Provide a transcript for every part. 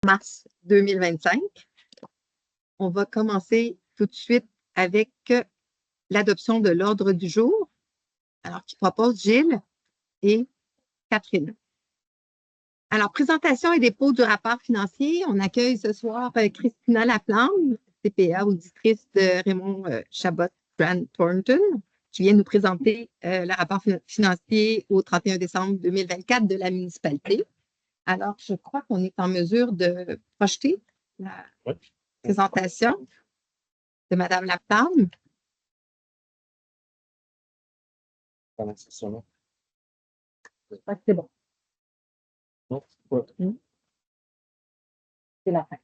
mars 2025. On va commencer tout de suite avec l'adoption de l'ordre du jour. Alors, qui propose Gilles et Catherine. Alors, présentation et dépôt du rapport financier. On accueille ce soir Christina Laplante, CPA, auditrice de Raymond Chabot Grant Thornton, qui vient nous présenter le rapport financier au 31 décembre 2024 de la municipalité. Alors, je crois qu'on est en mesure de projeter la présentation de Mme Laplante. C'est bon. Non, ouais. C'est la fin.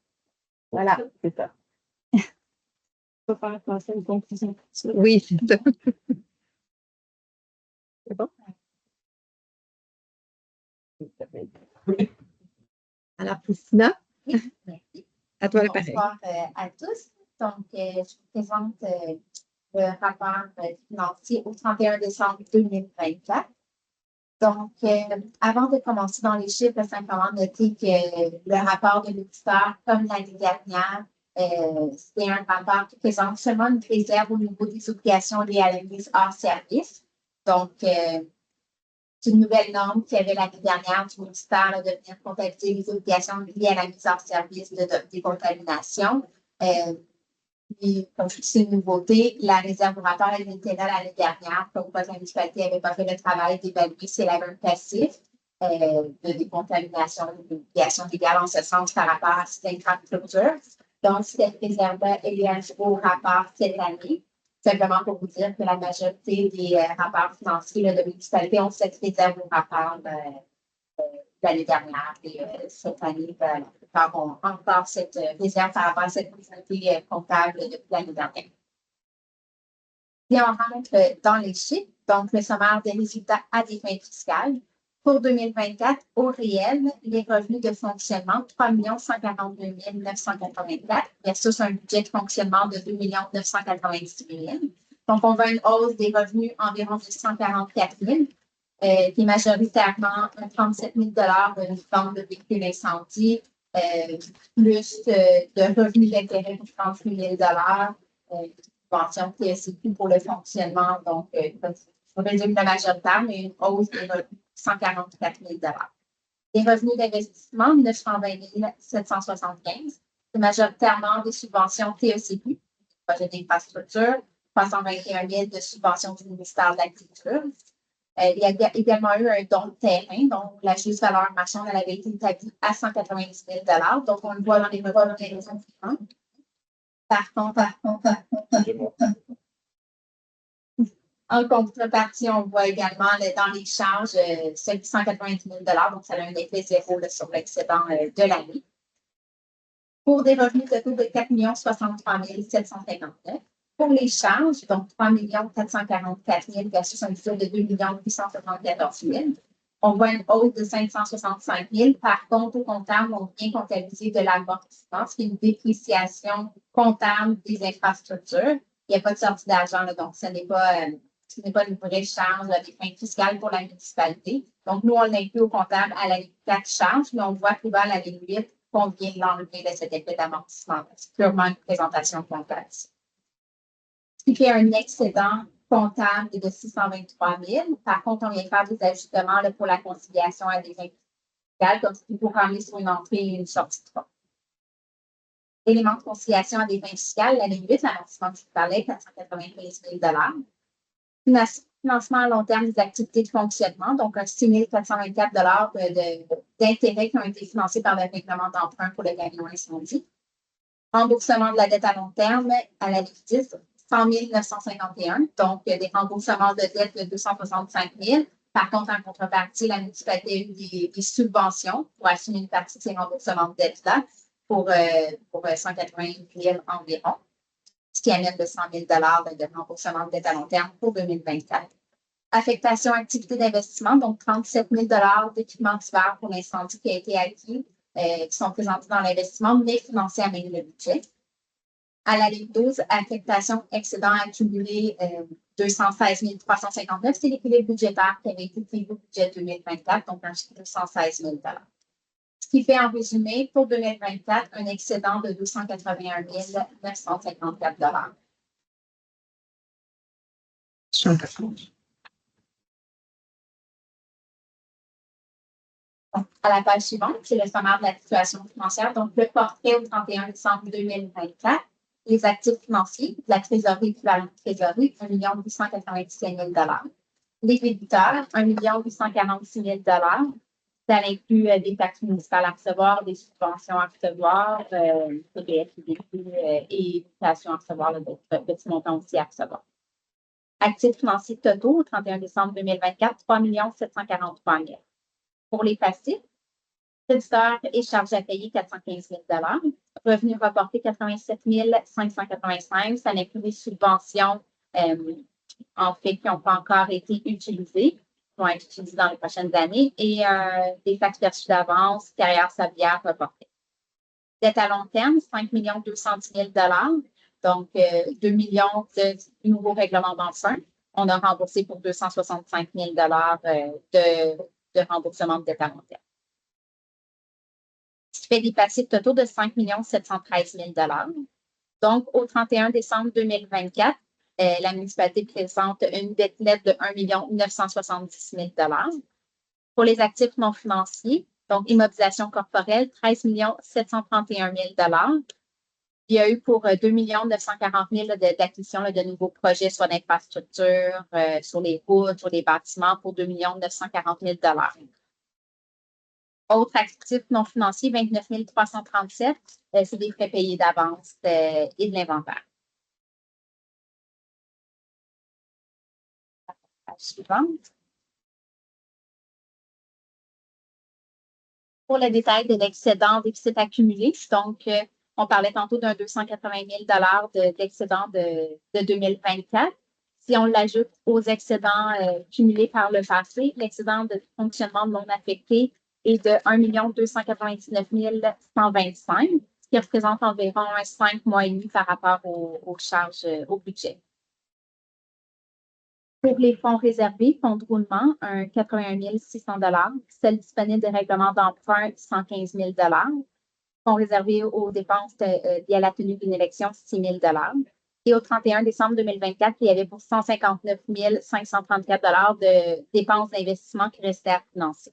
Voilà, c'est ça. On peut faire passer une conclusion. Oui, c'est ça. C'est bon? Alors, Christina, à toi l'appareil. Bonsoir à tous. Donc, je vous présente le rapport financier au 31 décembre 2024. Donc, avant de commencer dans les chiffres, simplement noter que le rapport de l'auditeur, comme l'année dernière, c'est un rapport qui présente seulement une réserve au niveau des obligations liées à la mise hors service. Donc, c'est une nouvelle norme qu'il y avait l'année dernière du ministère de venir comptabiliser les obligations liées à la mise hors service de décontamination. Puis, comme je dis, c'est une nouveauté. La réserve au rapport, elle était là l'année dernière. Comme quoi, la municipalité n'avait pas fait le travail d'évaluer si elle avait un passif de décontamination, d'obligation légale en ce sens par rapport à cette infrastructure. Donc, cette réserve-là, elle est ajoutée au rapport cette année. Simplement pour vous dire que la majorité des rapports financiers là, de municipalité ont cette réserve au rapport l'année dernière et cette année, la plupart ont encore cette réserve par rapport à cette unité comptable depuis l'année dernière. Puis on rentre dans les chiffres, donc le sommaire des résultats à des fins fiscales. Pour 2024, au réel, les revenus de fonctionnement, 3 142 984 versus un budget de fonctionnement de 2 998 000. Donc, on voit une hausse des revenus environ de 144 000. Qui est majoritairement 37 000 de vente de véhicules incendies, plus de revenus d'intérêt pour 38 000 subvention TSCQ pour le fonctionnement. Donc, je résume le majoritaire, mais une hausse de 144 000 Les revenus d'investissement, 920 775. C'est majoritairement des subventions TECQ, projet d'infrastructure, 321 000 de subventions du ministère de l'Agriculture. Il y a également eu un don de terrain, donc la juste valeur marchande elle avait été établie à 190 000 $. Donc, on le voit dans les revenus des raisons suivantes. Par contre, en contrepartie, on voit également dans les charges 190 000 $, donc ça a un effet zéro là, sur l'excédent de l'année. Pour des revenus totaux de 4 63 759. Pour les charges, donc 3 444 000 versus un budget de 2 874 000. On voit une hausse de 565 000. Par contre, au comptable, on vient comptabiliser de l'amortissement, ce qui est une dépréciation comptable des infrastructures. Il n'y a pas de sortie d'argent, donc ce n'est pas une vraie charge des fins fiscales pour la municipalité. Donc, nous, on l'inclut au comptable à la ligne 4 charges, mais on voit plus bas à la ligne 8 qu'on vient l'enlever de cet effet d'amortissement. C'est purement une présentation comptable. Ce qui fait un excédent comptable de 623 000. Par contre, on vient faire des ajustements là, pour la conciliation à des fins fiscales, comme si pour ramener sur une entrée et une sortie de fonds. Éléments de conciliation à des fins fiscales, l'année 8, l'amortissement que je vous parlais, 495 000 Financement à long terme des activités de fonctionnement, donc un 6 424 d'intérêts qui ont été financés par le règlement d'emprunt pour le camion incendie. Remboursement de la dette à long terme à la ligne 10, 100 951, donc des remboursements de dette de 265 000. Par contre, en contrepartie, la municipalité a eu des subventions pour assumer une partie de ces remboursements de dette-là pour 180 000 environ, ce qui amène de 100 000 de remboursement de dette à long terme pour 2024. Affectation activité d'investissement, donc 37 000 d'équipements divers pour l'incendie qui a été acquis, qui sont présentés dans l'investissement, mais financés à main le budget. À la ligne 12, affectation excédent accumulé 216 359, c'est l'équilibre budgétaire qui avait été prévu au budget 2024, donc un chiffre de 116 000 $. Ce qui fait en résumé pour 2024 un excédent de 281 954 À la page suivante, c'est le sommaire de la situation financière. Donc, le portrait au 31 décembre 2024. Les actifs financiers, la trésorerie équivalente trésorerie, 1 897 000 Les débiteurs, 1 846 000 Ça inclut des taxes municipales à recevoir, des subventions à recevoir, TPS, et éducation à recevoir, d'autres petits montants aussi à recevoir. Actifs financiers totaux au 31 décembre 2024, 3 743 000. Pour les passifs, créditeurs et charges à payer, 415 000 revenus reportés, 87 585. Ça inclut des subventions, en fait, qui n'ont pas encore été utilisées, qui vont être utilisées dans les prochaines années, et des taxes perçues d'avance, carrière sablière reportées. Dette à long terme, 5 210 000 donc 2 millions de nouveaux règlements d'emprunt. On a remboursé pour 265 000 de remboursement de dette à long terme. Ce qui fait des passifs totaux de 5 713 000 Donc, au 31 décembre 2024, la municipalité présente une dette nette de 1 970 000 Pour les actifs non financiers, donc immobilisation corporelle, 13 731 000 Il y a eu pour 2 940 000 d'acquisition de nouveaux projets, soit d'infrastructures, sur les routes, sur les bâtiments, pour 2 940 000 Autres actifs non financiers, 29 337, c'est des frais payés d'avance et de l'inventaire. Page suivante. Pour le détail de l'excédent déficit accumulé, donc, on parlait tantôt d'un 280 000 d'excédent de 2024. Si on l'ajoute aux excédents cumulés par le passé, l'excédent de fonctionnement non affecté est de 1 299 125, ce qui représente environ 5 mois et demi par rapport aux charges, au budget. Pour les fonds réservés, fonds de roulement, un 81 600 celle disponible des règlements d'emprunt, 115 000 fonds réservés aux dépenses liées à la tenue d'une élection, 6 000 Et au 31 décembre 2024, il y avait pour 159 534 de dépenses d'investissement qui restaient à financer.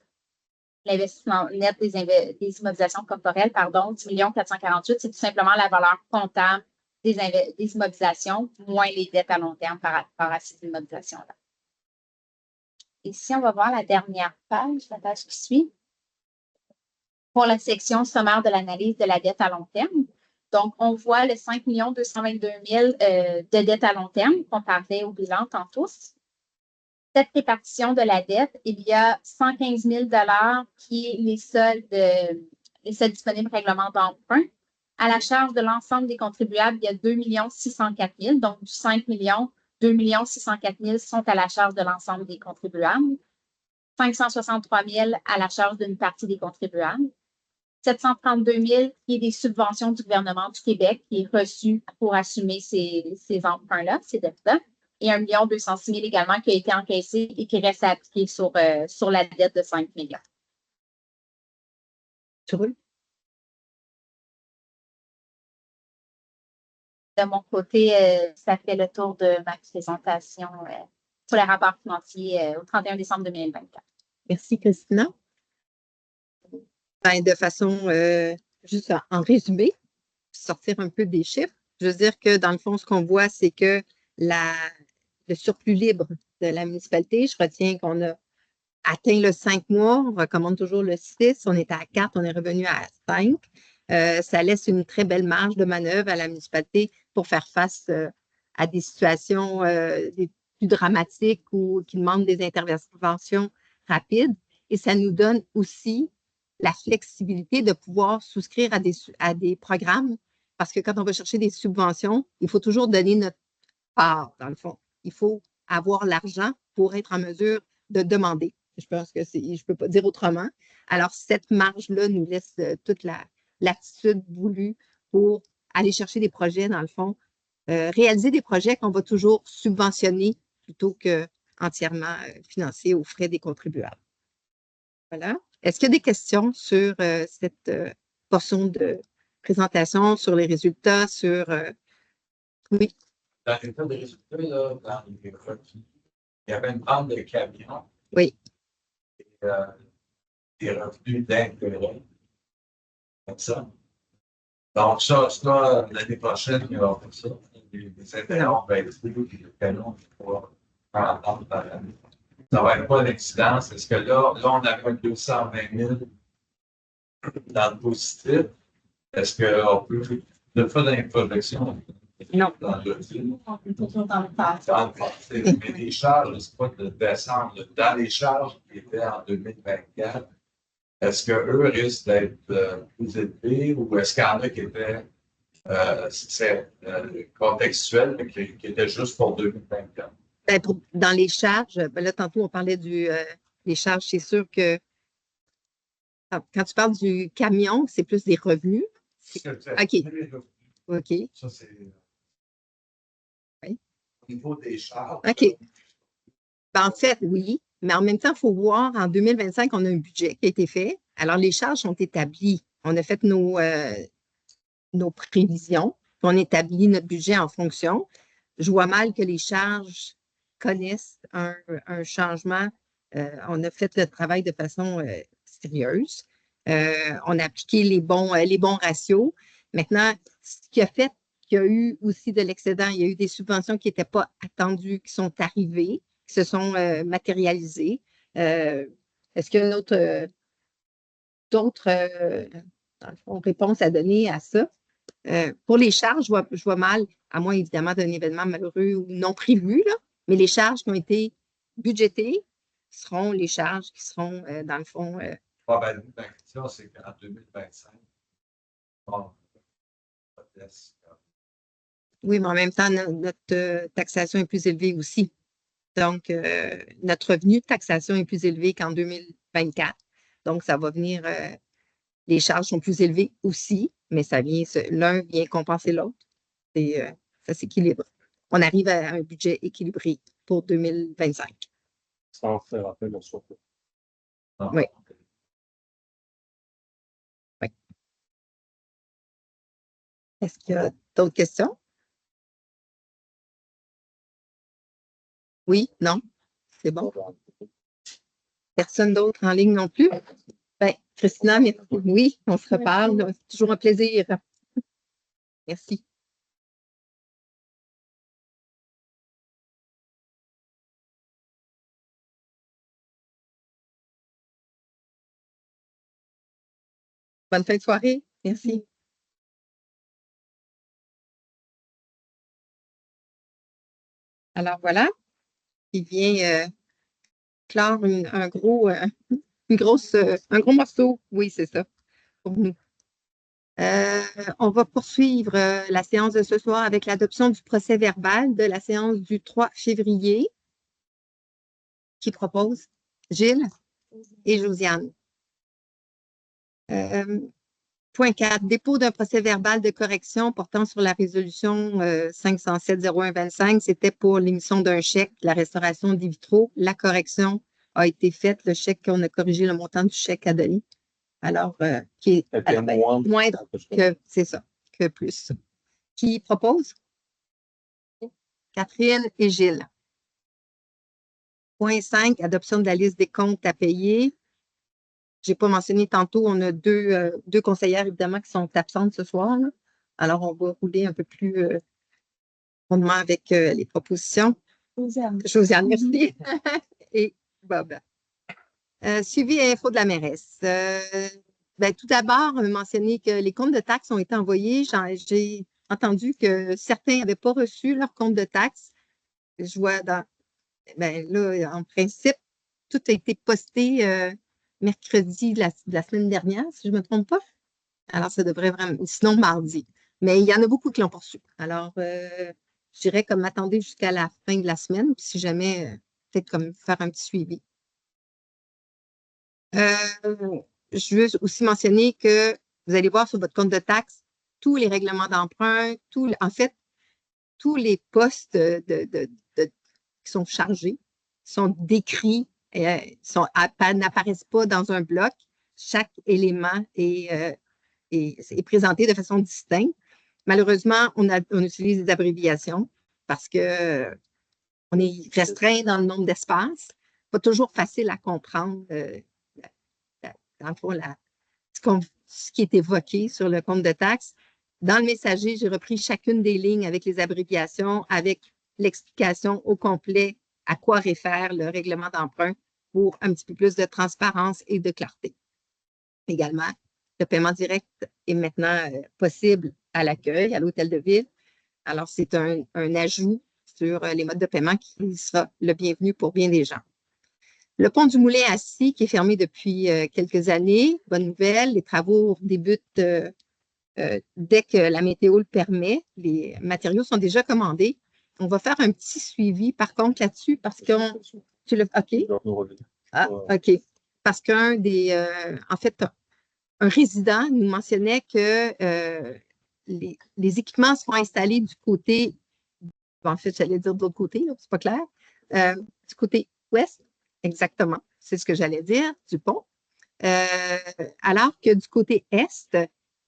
L'investissement net des immobilisations corporelles, 10 448, c'est tout simplement la valeur comptable des immobilisations, moins les dettes à long terme par rapport à ces immobilisations-là. Ici, on va voir la dernière page, la page qui suit, pour la section sommaire de l'analyse de la dette à long terme. Donc, on voit le 5 222 000 de dette à long terme qu'on parlait au bilan tantôt. Cette répartition de la dette, il y a 115 000 qui est les soldes disponibles règlement d'emprunt. À la charge de l'ensemble des contribuables, il y a 2 604 000, donc du 5 millions, 2 604 000 sont à la charge de l'ensemble des contribuables. 563 000 à la charge d'une partie des contribuables. 732 000 qui est des subventions du gouvernement du Québec qui est reçu pour assumer ces emprunts-là, ces dettes-là. Et 1 206 000 également qui a été encaissé et qui reste appliqué sur la dette de 5 millions. De mon côté, ça fait le tour de ma présentation pour le rapport financier au 31 décembre 2024. Merci, Christina. Ben, de façon, juste en résumé, sortir un peu des chiffres, je veux dire que dans le fond, ce qu'on voit, c'est que le surplus libre de la municipalité, je retiens qu'on a atteint le 5 mois, on recommande toujours le 6, on était à 4, on est revenu à 5. Ça laisse une très belle marge de manœuvre à la municipalité pour faire face à des situations plus dramatiques ou qui demandent des interventions rapides. Et ça nous donne aussi la flexibilité de pouvoir souscrire à des programmes parce que quand on va chercher des subventions, il faut toujours donner notre part, dans le fond. Il faut avoir l'argent pour être en mesure de demander. Je pense que je ne peux pas dire autrement. Alors, cette marge-là nous laisse toute l'attitude voulue pour aller chercher des projets, dans le fond, réaliser des projets qu'on va toujours subventionner plutôt qu'entièrement financer aux frais des contribuables. Voilà. Est-ce qu'il y a des questions sur cette portion de présentation, sur les résultats, sur... oui. Dans l'état des résultats, là, dans les revenus, il y avait une vente de camions. Oui. Et, des revenus d'intérêt. Comme ça. Donc, ça, l'année prochaine, il y aura ça. Les intérêts vont être plus, puis le camion va en vente par année. Ça va être pas d'incidence, parce que là, on avait 220 000 dans le positif. Est-ce qu'on peut le faire dans les projections? Non. Dans le film. On est toujours dans le passé. Mais les charges, c'est pas de décembre. Dans les charges qui étaient en 2024, est-ce qu'eux risquent d'être plus élevés ou est-ce qu'il y en a qui étaient contextuels, mais qui étaient juste pour 2024? Ben, dans les charges, ben là, tantôt, on parlait des charges. C'est sûr que quand tu parles du camion, c'est plus des revenus. OK. OK. Ça, c'est oui. Au niveau des charges. OK. Ben, en fait, oui. Mais en même temps, il faut voir, en 2025, on a un budget qui a été fait. Alors, les charges sont établies. On a fait nos prévisions. On établit notre budget en fonction. Je vois mal que les charges connaissent un changement. On a fait le travail de façon sérieuse. On a appliqué les bons ratios. Maintenant, ce qui a fait qu'il y a eu aussi de l'excédent, il y a eu des subventions qui n'étaient pas attendues, qui sont arrivées, qui se sont matérialisées. Est-ce qu'il y a d'autres réponses à donner à ça? Pour les charges, je vois mal, à moins évidemment d'un événement malheureux ou non prévu, là, mais les charges qui ont été budgétées seront les charges qui seront, dans le fond. Probablement, la question, c'est qu'en 2025, bon, oui, mais en même temps, notre taxation est plus élevée aussi. Donc, notre revenu de taxation est plus élevé qu'en 2024. Donc, ça va venir, les charges sont plus élevées aussi, mais l'un vient compenser l'autre. Ça s'équilibre. On arrive à un budget équilibré pour 2025. Sans faire appel au surplus. Oui. Oui. Est-ce qu'il y a d'autres questions? Oui? Non? C'est bon? Personne d'autre en ligne non plus? Bien, Christina, merci. Oui, on se reparle. C'est toujours un plaisir. Merci. Bonne fin de soirée. Merci. Alors voilà, il vient clore un gros morceau. Oui, c'est ça, pour nous. On va poursuivre la séance de ce soir avec l'adoption du procès-verbal de la séance du 3 février. Qui propose? Gilles et Josiane. Point 4, dépôt d'un procès-verbal de correction portant sur la résolution 507-0125. C'était pour l'émission d'un chèque, la restauration des vitraux. La correction a été faite. Le chèque, on a corrigé le montant du chèque à donner. Alors, qui est moindre que, c'est ça, que plus. Qui propose? Catherine et Gilles. Point 5, adoption de la liste des comptes à payer. Je n'ai pas mentionné tantôt, on a deux conseillères, évidemment, qui sont absentes ce soir. Là. Alors, on va rouler un peu plus rondement avec les propositions. Josiane, merci. Et Bob. Suivi et info de la mairesse. Ben, tout d'abord, on a mentionné que les comptes de taxes ont été envoyés. J'ai entendu que certains n'avaient pas reçu leur compte de taxes. Je vois ben, là, en principe, tout a été posté mercredi de la semaine dernière, si je ne me trompe pas. Alors, ça devrait vraiment, sinon mardi. Mais il y en a beaucoup qui l'ont reçu. Alors, je dirais comme attendez jusqu'à la fin de la semaine, puis si jamais, peut-être comme faire un petit suivi. Je veux aussi mentionner que vous allez voir sur votre compte de taxes tous les règlements d'emprunt, en fait, tous les postes qui sont chargés sont décrits, n'apparaissent pas dans un bloc. chaque élément est présenté de façon distincte. Malheureusement, on utilise des abréviations parce qu'on est restreint dans le nombre d'espaces. Pas toujours facile à comprendre, dans le fond, ce qui est évoqué sur le compte de taxes. Dans le messager, j'ai repris chacune des lignes avec les abréviations, avec l'explication au complet à quoi réfère le règlement d'emprunt pour un petit peu plus de transparence et de clarté. Également, le paiement direct est maintenant possible à l'accueil, à l'hôtel de ville. Alors, c'est un ajout sur les modes de paiement qui sera le bienvenu pour bien des gens. Le pont du Moulin assis, qui est fermé depuis quelques années, bonne nouvelle, les travaux débutent dès que la météo le permet. Les matériaux sont déjà commandés. On va faire un petit suivi, par contre, là-dessus, parce qu'on... OK. Ah, OK. Parce qu'un des... en fait, un résident nous mentionnait que les équipements seront installés du côté... En fait, j'allais dire de l'autre côté, c'est pas clair. Du côté ouest, exactement. C'est ce que j'allais dire, du pont. Alors que du côté est,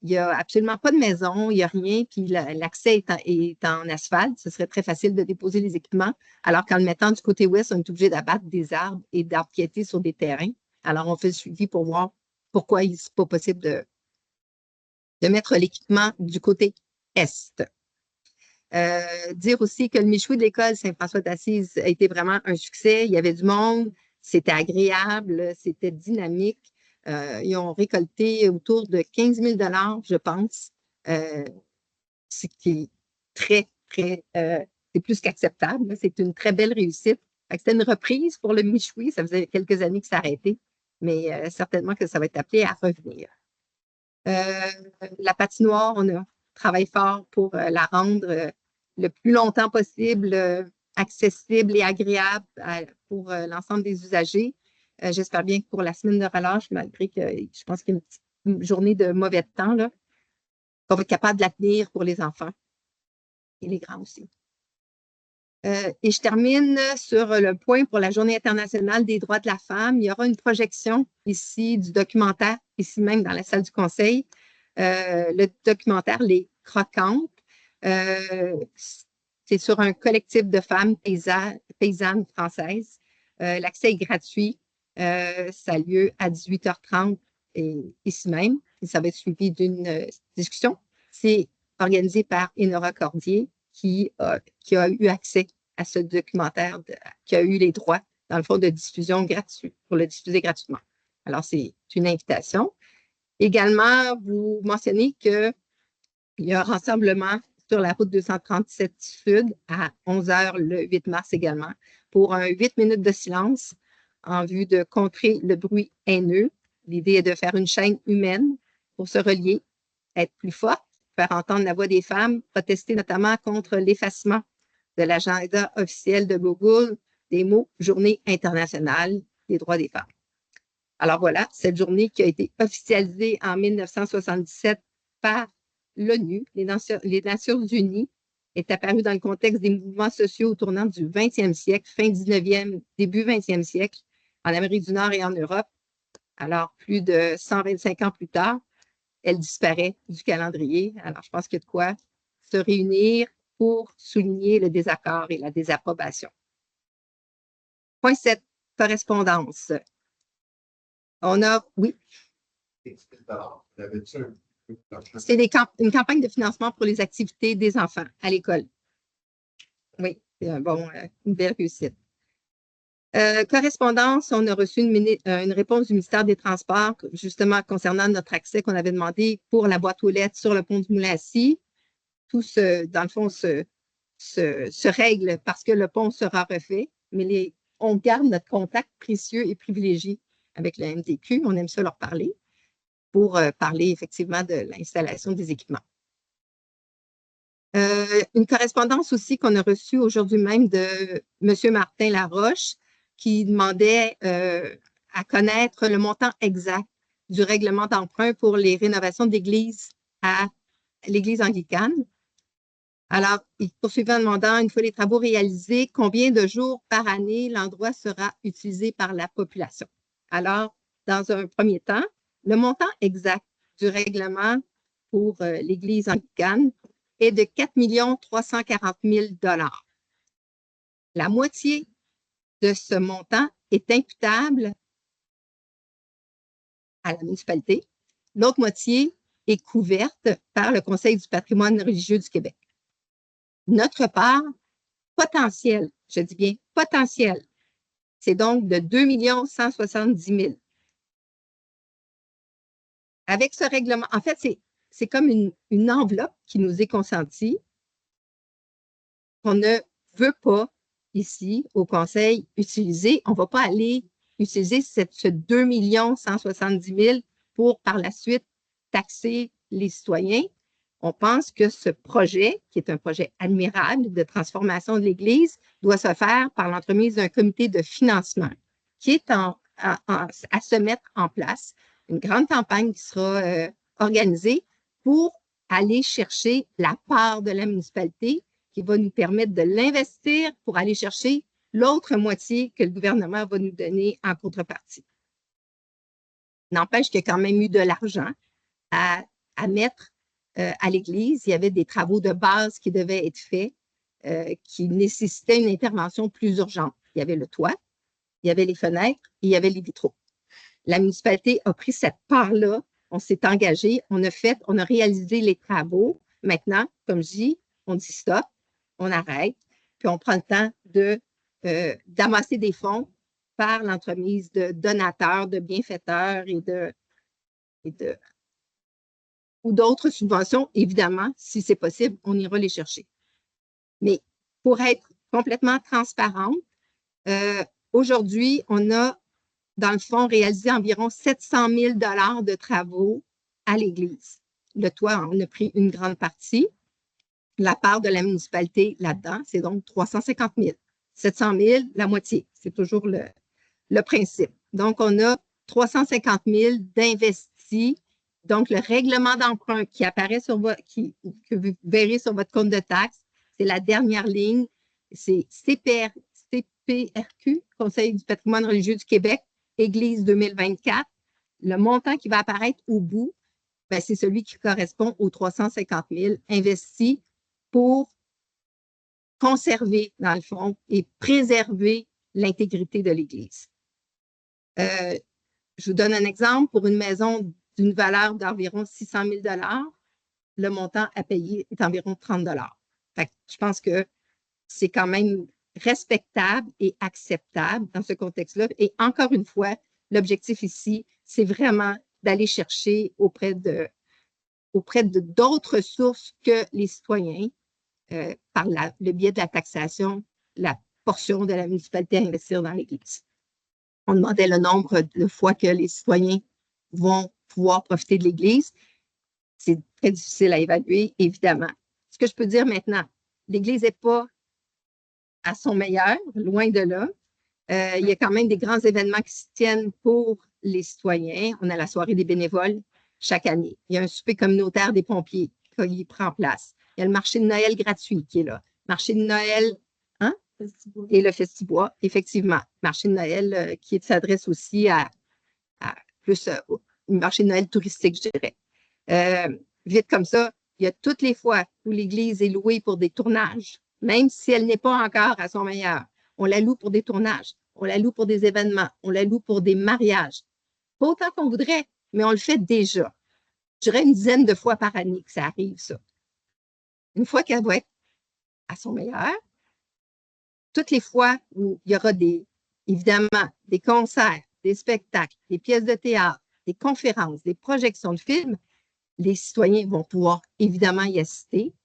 il n'y a absolument pas de maison, il n'y a rien, puis l'accès est en asphalte. Ce serait très facile de déposer les équipements. Alors qu'en le mettant du côté ouest, on est obligé d'abattre des arbres et d'arbres piétés sur des terrains. Alors, on fait le suivi pour voir pourquoi il n'est pas possible de mettre l'équipement du côté est. Dire aussi que le méchoui de l'école Saint-François d'Assise a été vraiment un succès. Il y avait du monde, c'était agréable, c'était dynamique. Ils ont récolté autour de 15 000 $ je pense, ce qui est très, très, c'est plus qu'acceptable. C'est une très belle réussite. C'était une reprise pour le méchoui. Ça faisait quelques années que ça arrêtait, mais certainement que ça va être appelé à revenir. La patinoire, on travaille fort pour la rendre le plus longtemps possible accessible et agréable pour l'ensemble des usagers. J'espère bien que pour la semaine de relâche, malgré que je pense qu'il y a une journée de mauvais temps, là, qu'on va être capable de la tenir pour les enfants et les grands aussi. Et je termine sur le point pour la Journée internationale des droits de la femme. Il y aura une projection ici du documentaire, ici même dans la salle du conseil. Le documentaire Les Croquantes. C'est sur un collectif de femmes paysannes françaises. L'accès est gratuit. Ça a lieu à 18h30 ici même. Et ça va être suivi d'une discussion. C'est organisé par Enora Cordier qui a eu accès à ce documentaire, qui a eu les droits, dans le fond, de diffusion gratuite, pour le diffuser gratuitement. Alors, c'est une invitation. Également, vous mentionnez qu'il y a un rassemblement sur la route 237 Sud à 11h le 8 mars également pour un 8 minutes de silence en vue de contrer le bruit haineux. L'idée est de faire une chaîne humaine pour se relier, être plus forte, faire entendre la voix des femmes, protester notamment contre l'effacement de l'agenda officiel de Google des mots Journée internationale des droits des femmes. Alors voilà, cette journée qui a été officialisée en 1977 par l'ONU, les Nations Unies, est apparue dans le contexte des mouvements sociaux au tournant du 20e siècle, fin 19e, début 20e siècle, en Amérique du Nord et en Europe. Alors, plus de 125 ans plus tard, elle disparaît du calendrier. Alors, je pense qu'il y a de quoi se réunir pour souligner le désaccord et la désapprobation. Point 7, correspondance. On a, oui. C'est une campagne de financement pour les activités des enfants à l'école. Oui, c'est une belle réussite. Correspondance, on a reçu une réponse du ministère des Transports, justement concernant notre accès qu'on avait demandé pour la boîte aux lettres sur le pont du Moulin-Assis. Tout dans le fond, se règle parce que le pont sera refait, mais on garde notre contact précieux et privilégié avec le MTQ. On aime ça leur parler pour parler effectivement de l'installation des équipements. Une correspondance aussi qu'on a reçue aujourd'hui même de M. Martin Laroche qui demandait à connaître le montant exact du règlement d'emprunt pour les rénovations d'église à l'église anglicane. Alors, il poursuivait en demandant, une fois les travaux réalisés, combien de jours par année l'endroit sera utilisé par la population. Alors, dans un premier temps, Le montant exact du règlement pour l'Église anglicane est de 4 340 000 $. La moitié de ce montant est imputable à la municipalité. L'autre moitié est couverte par le Conseil du patrimoine religieux du Québec. Notre part potentielle, je dis bien potentielle, c'est donc de 2 170 000. Avec ce règlement, en fait, c'est comme une enveloppe qui nous est consentie qu'on ne veut pas ici au Conseil utiliser. On ne va pas aller utiliser ce 2 170 000 pour par la suite taxer les citoyens. On pense que ce projet, qui est un projet admirable de transformation de l'Église, doit se faire par l'entremise d'un comité de financement qui est à se mettre en place. Une grande campagne qui sera organisée pour aller chercher la part de la municipalité qui va nous permettre de l'investir pour aller chercher l'autre moitié que le gouvernement va nous donner en contrepartie. N'empêche qu'il y a quand même eu de l'argent à mettre à l'Église. Il y avait des travaux de base qui devaient être faits, qui nécessitaient une intervention plus urgente. Il y avait le toit, il y avait les fenêtres et il y avait les vitraux. La municipalité a pris cette part-là, on s'est engagé, on a réalisé les travaux. Maintenant, comme je dis, on dit stop, on arrête, puis on prend le temps d'amasser des fonds par l'entremise de donateurs, de bienfaiteurs ou d'autres subventions. Évidemment, si c'est possible, on ira les chercher. Mais pour être complètement transparente, aujourd'hui, on a, dans le fond, réalisé environ 700 000 $ de travaux à l'Église. Le toit, on a pris une grande partie. La part de la municipalité là-dedans, c'est donc 350 000. 700 000, la moitié. C'est toujours le principe. Donc, on a 350 000 d'investis. Donc, le règlement d'emprunt qui apparaît que vous verrez sur votre compte de taxes, c'est la dernière ligne. C'est CPRQ, Conseil du patrimoine religieux du Québec, Église 2024. Le montant qui va apparaître au bout, c'est celui qui correspond aux 350 000 investis pour conserver, dans le fond, et préserver l'intégrité de l'Église. Je vous donne un exemple. Pour une maison d'une valeur d'environ 600 000 $, le montant à payer est environ 30 $. Fait que je pense que c'est quand même respectable et acceptable dans ce contexte-là. Et encore une fois, l'objectif ici, c'est vraiment d'aller chercher auprès de d'autres sources que les citoyens, par le biais de la taxation, la portion de la municipalité à investir dans l'Église. On demandait le nombre de fois que les citoyens vont pouvoir profiter de l'Église. C'est très difficile à évaluer, évidemment. Ce que je peux dire maintenant, l'Église n'est pas à son meilleur, loin de là. Il y a quand même des grands événements qui se tiennent pour les citoyens. On a la soirée des bénévoles chaque année. Il y a un souper communautaire des pompiers qui prend place. Il y a le marché de Noël gratuit qui est là. Marché de Noël, hein? Et le Festibois, effectivement. Marché de Noël qui s'adresse aussi à plus un marché de Noël touristique, je dirais. Vite comme ça, il y a toutes les fois où l'Église est louée pour des tournages, même si elle n'est pas encore à son meilleur. On la loue pour des tournages, on la loue pour des événements, on la loue pour des mariages. Pas autant qu'on voudrait, mais on le fait déjà. Je dirais une dizaine de fois par année que ça arrive, ça. Une fois qu'elle va être à son meilleur, toutes les fois où il y aura évidemment des concerts, des spectacles, des pièces de théâtre, des conférences, des projections de films, les citoyens vont pouvoir évidemment y assister.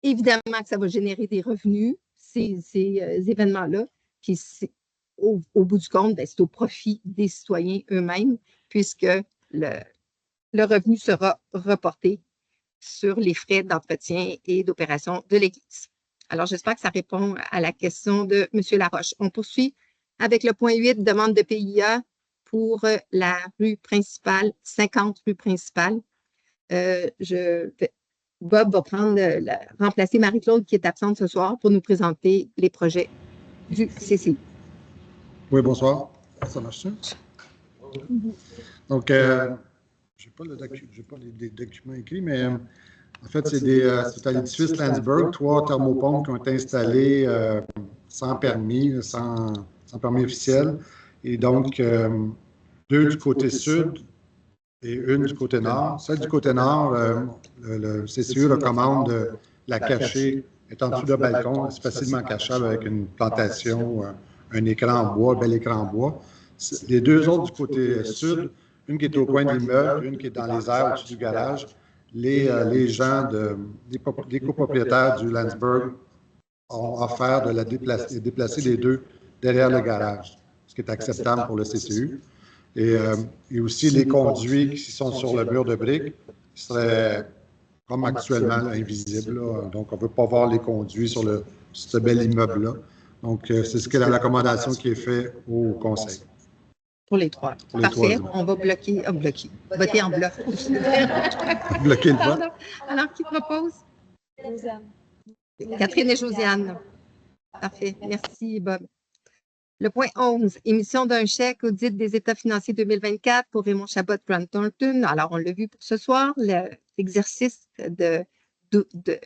Évidemment que ça va générer des revenus, ces événements-là. Puis au bout du compte, c'est au profit des citoyens eux-mêmes, puisque le revenu sera reporté sur les frais d'entretien et d'opération de l'Église. Alors, j'espère que ça répond à la question de M. Laroche. On poursuit avec le point 8, demande de PIA pour la rue principale, 50 rue principale. Bob va remplacer Marie-Claude qui est absente ce soir pour nous présenter les projets du CCI. Oui, bonsoir. Ça marche ça? Donc, j'ai pas les documents écrits, mais en fait, c'est à l'édifice Landsberg, 3 thermopompes qui ont été installées sans permis, sans permis officiel. Et donc, 2 du côté sud et 1 du côté nord. Celle du côté nord, le CCE recommande de la cacher, est en dessous d'un balcon, c'est facilement cachable avec une plantation, un écran en bois, un bel écran en bois. Les 2 autres du côté sud, une qui est au coin de l'immeuble, une qui est dans les airs au-dessus du garage, les gens, les copropriétaires du Landsberg ont offert de déplacer les 2 derrière le garage, ce qui est acceptable pour le CCU. Et aussi les conduits qui sont sur le mur de briques seraient, comme actuellement, invisibles. Là. Donc, on ne peut pas voir les conduits sur ce bel immeuble-là. Donc, c'est ce que la recommandation qui est faite au Conseil. Pour les 3. Parfait. On va voter en bloc. Bloquer le vote. Alors, qui propose? Josiane. Catherine et Josiane. Parfait. Merci, Bob. Le point 11, émission d'un chèque audit des états financiers 2024 pour Raymond Chabot Grant Thornton. Alors, on l'a vu pour ce soir, l'exercice de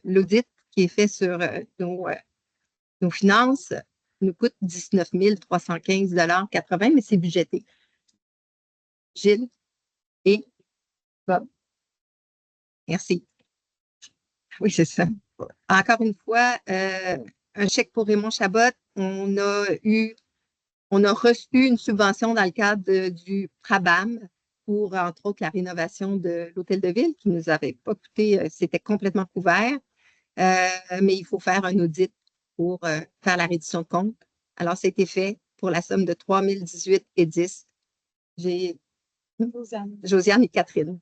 l'audit qui est fait sur nos finances nous coûte 19 315,80 mais c'est budgété. Gilles et Bob. Merci. Oui, c'est ça. Encore une fois, un chèque pour Raymond Chabot. On a reçu une subvention dans le cadre du PRABAM pour, entre autres, la rénovation de l'hôtel de ville qui ne nous avait pas coûté, c'était complètement couvert. Mais il faut faire un audit pour faire la reddition de compte. Alors, ça a été fait pour la somme de 3 018,10. J'ai Josiane et Catherine.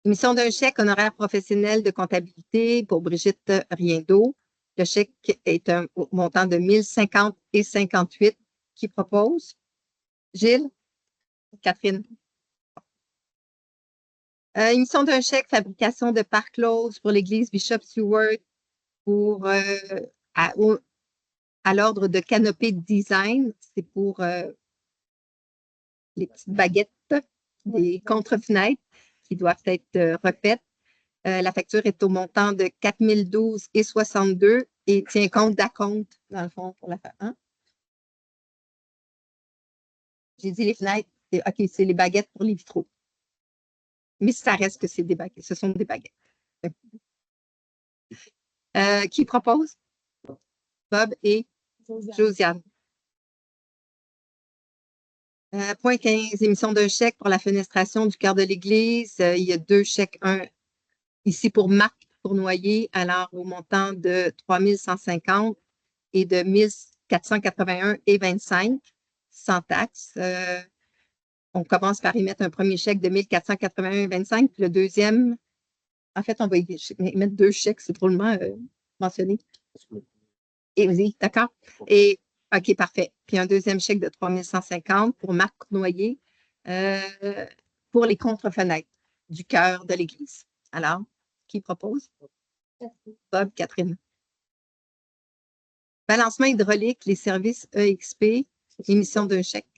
Émission d'un chèque honoraire professionnel de comptabilité pour Brigitte Riendeau. Le chèque est un montant de 1050,58. Qui propose? Gilles? Catherine? Émission d'un chèque fabrication de parc close pour l'église Bishop Stewart pour à l'ordre de Canopée Design. C'est pour les petites baguettes des contre-fenêtres qui doivent être refaites. La facture est au montant de 4 012,62 et tient compte d'acompte, dans le fond, pour la fin. Hein? J'ai dit les fenêtres, OK, c'est les baguettes pour les vitraux. Mais ça reste que c'est des baguettes, ce sont des baguettes. Qui propose? Bob et Josiane. Point 15, émission d'un chèque pour la fenestration du cœur de l'église. Il y a 2 chèques, un ici pour Marc Tournoyer, alors au montant de 3 150 et de 1 481,25 sans taxe. On commence par y mettre un premier chèque de 1 481,25, puis le deuxième, en fait, on va y mettre 2 chèques, c'est drôlement mentionné. Et oui, d'accord. Et OK, parfait. Puis un deuxième chèque de 3 150 pour Marc Cournoyer pour les contre-fenêtres du cœur de l'église. Alors, qui propose? Bob, Catherine. Balancement hydraulique, les services EXP, émission d'un chèque.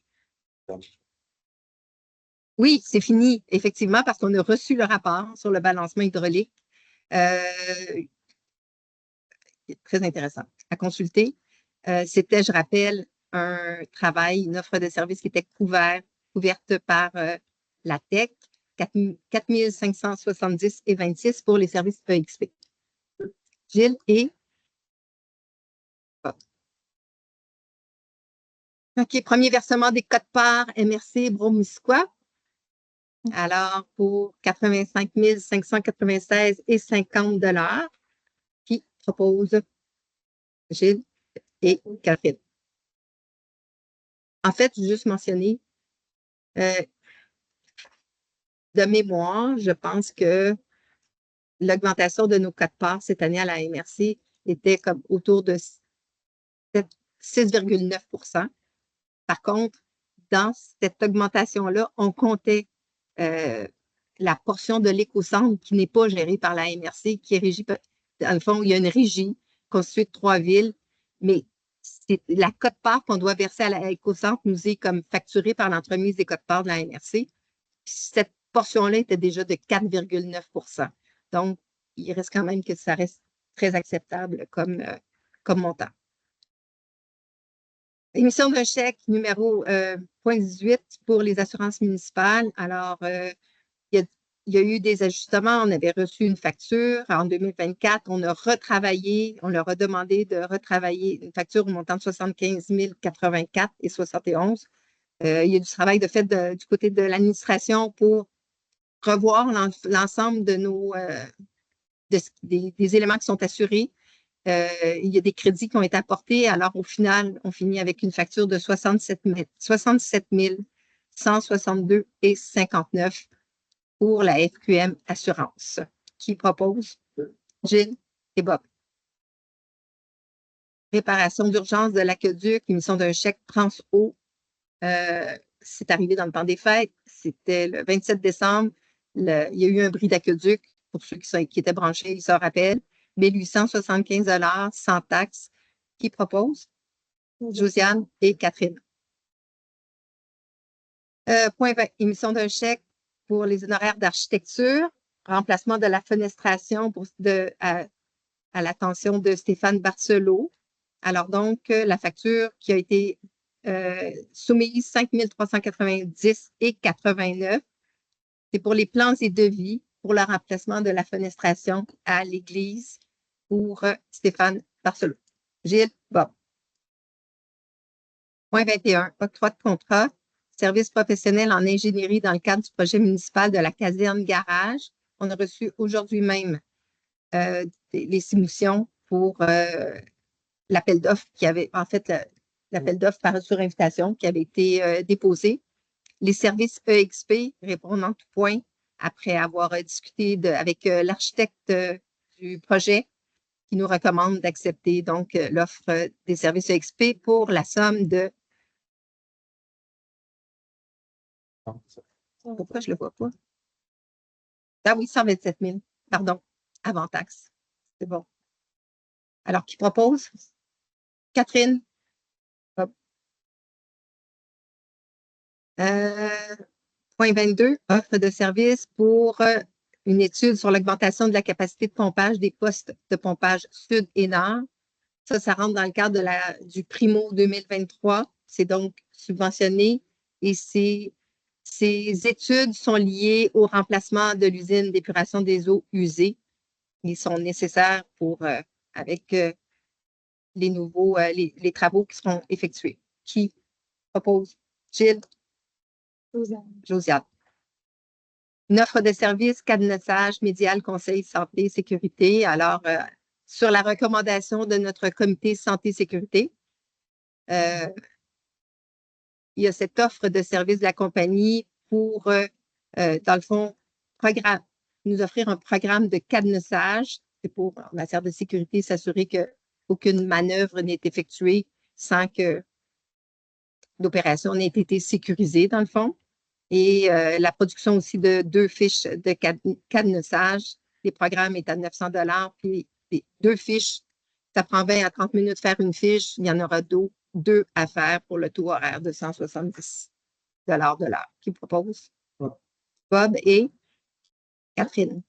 Oui, c'est fini, effectivement, parce qu'on a reçu le rapport sur le balancement hydraulique. Très intéressant à consulter. C'était, je rappelle, un travail, une offre de service qui était couverte par la TEC, 4 570,26 pour les services EXP. Gilles et OK, premier versement des cotes-parts MRC Bromisquois. Alors, pour 85 596,50 $. Qui propose? Gilles et Catherine. En fait, juste mentionner, de mémoire, je pense que l'augmentation de nos cotes-parts cette année à la MRC était comme autour de 6,9 %. Par contre, dans cette augmentation-là, on comptait la portion de l'éco-centre qui n'est pas gérée par la MRC, qui est régie par, dans le fond, il y a une régie constituée de 3 villes, mais la quote-part qu'on doit verser à l'éco-centre nous est comme facturée par l'entremise des quotes-parts de la MRC. Cette portion-là était déjà de 4,9 %. Donc, il reste quand même que ça reste très acceptable comme montant. Émission d'un chèque numéro 0.18 pour les assurances municipales. Alors, il y a eu des ajustements. On avait reçu une facture en 2024. On a retravaillé, on leur a demandé de retravailler une facture au montant de 75 084 et 71. Il y a du travail de fait du côté de l'administration pour revoir l'ensemble de des éléments qui sont assurés. Il y a des crédits qui ont été apportés. Alors, au final, on finit avec une facture de 67 162 et 59 pour la FQM Assurance. Qui propose? Gilles et Bob. Réparation d'urgence de l'aqueduc, émission d'un chèque Trans-Eau. C'est arrivé dans le temps des fêtes. C'était le 27 décembre. Il y a eu un bris d'aqueduc. Pour ceux qui étaient branchés, ils se rappellent. 1875 $ sans taxe. Qui propose? Josiane et Catherine. Point 20, émission d'un chèque pour les honoraires d'architecture, remplacement de la fenestration à l'attention de Stéphane Barcelot. Alors donc, la facture qui a été soumise, 5 390 et 89, c'est pour les plans et devis pour le remplacement de la fenestration à l'église pour Stéphane Barcelot. Gilles, Bob. Point 21, octroi de contrat, service professionnel en ingénierie dans le cadre du projet municipal de la caserne garage. On a reçu aujourd'hui même les soumissions pour l'appel d'offres qui avait, en fait, l'appel d'offres par sur invitation qui avait été déposé. Les services EXP répondent en tout point après avoir discuté avec l'architecte du projet qui nous recommande d'accepter donc l'offre des services EXP pour la somme de... Pourquoi je ne le vois pas? Ah oui, 127 000, pardon, avant taxe. C'est bon. Alors, qui propose? Catherine? Point 22, offre de service pour une étude sur l'augmentation de la capacité de pompage des postes de pompage sud et nord. Ça rentre dans le cadre du Primo 2023. C'est donc subventionné et ces études sont liées au remplacement de l'usine d'épuration des eaux usées. Ils sont nécessaires avec les travaux qui seront effectués. Qui propose? Gilles? Josiane. Une offre de service, cadenassage, médial, conseil, santé, sécurité. Alors, sur la recommandation de notre comité santé-sécurité, il y a cette offre de service de la compagnie pour, dans le fond, nous offrir un programme de cadenassage. C'est pour, en matière de sécurité, s'assurer qu'aucune manœuvre n'est effectuée sans que l'opération n'ait été sécurisée, dans le fond. Et la production aussi de 2 fiches de cadenassage. Les programmes est à 900 $, puis 2 fiches, ça prend 20 à 30 minutes de faire une fiche. Il y en aura 2 à faire pour le taux horaire de 170 $ de l'heure. Qui propose? Bob et Catherine.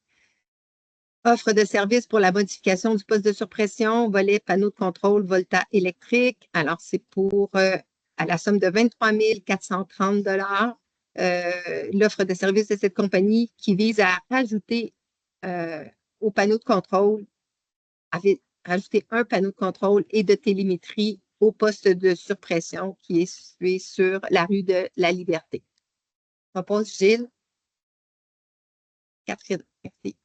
Offre de service pour la modification du poste de surpression, volet panneau de contrôle, volta électrique. Alors, c'est pour à la somme de 23 430 $. L'offre de service de cette compagnie qui vise à rajouter au panneau de contrôle, rajouter un panneau de contrôle et de télémétrie au poste de surpression qui est situé sur la rue de la Liberté. Propose Gilles. Catherine, merci.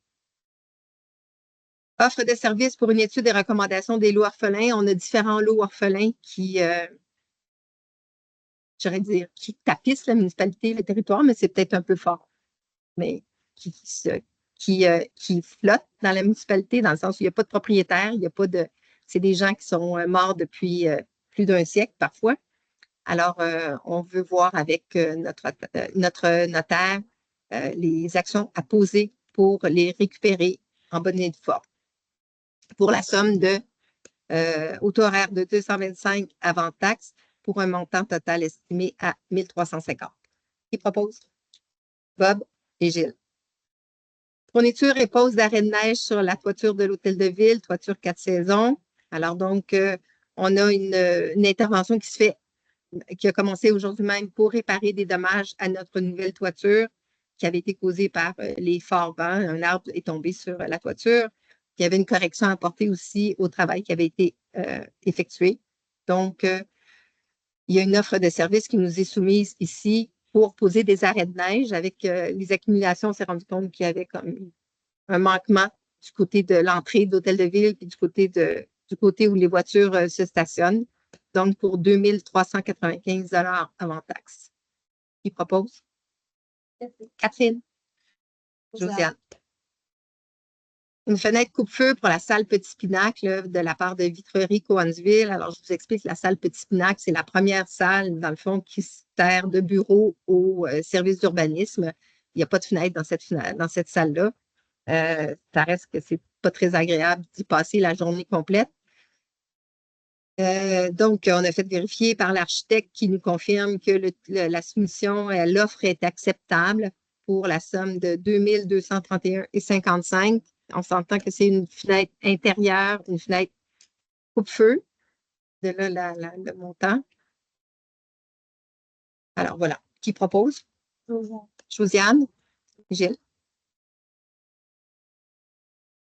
Offre de service pour une étude et recommandation des lots orphelins. On a différents lots orphelins qui tapissent la municipalité, le territoire, mais c'est peut-être un peu fort. Mais qui flottent dans la municipalité, dans le sens où il n'y a pas de propriétaire, il n'y a pas de. C'est des gens qui sont morts depuis plus d'1 siècle parfois. Alors, on veut voir avec notre notaire les actions à poser pour les récupérer en bonne et due forme. Pour la somme de au taux horaire de 225 avant taxe, pour un montant total estimé à 1 350. Qui propose? Bob et Gilles. Fourniture et pose d'arrêt de neige sur la toiture de l'hôtel de ville, toiture 4 saisons. Alors donc, on a une intervention qui a commencé aujourd'hui même pour réparer des dommages à notre nouvelle toiture qui avait été causée par les forts vents. Un arbre est tombé sur la toiture. Il y avait une correction à apporter aussi au travail qui avait été effectué. Donc, il y a une offre de service qui nous est soumise ici pour poser des arrêts de neige. Avec les accumulations, on s'est rendu compte qu'il y avait comme un manquement du côté de l'entrée d'hôtel de ville et du côté où les voitures se stationnent. Donc, pour 2 395 avant taxe. Qui propose? Catherine. Josiane. Une fenêtre coupe-feu pour la salle Petit Pinacle de la part de Vitrerie Cowansville. Alors, je vous explique, la salle Petit Pinacle, c'est la première salle, dans le fond, qui sert de bureau au service d'urbanisme. Il n'y a pas de fenêtre dans cette salle-là. Ça reste que c'est pas très agréable d'y passer la journée complète. Donc, on a fait vérifier par l'architecte qui nous confirme que la soumission, l'offre est acceptable pour la somme de 2 231,55 $. On s'entend que c'est une fenêtre intérieure, une fenêtre coupe-feu. De là, le montant. Alors, voilà. Qui propose? Josiane. Gilles.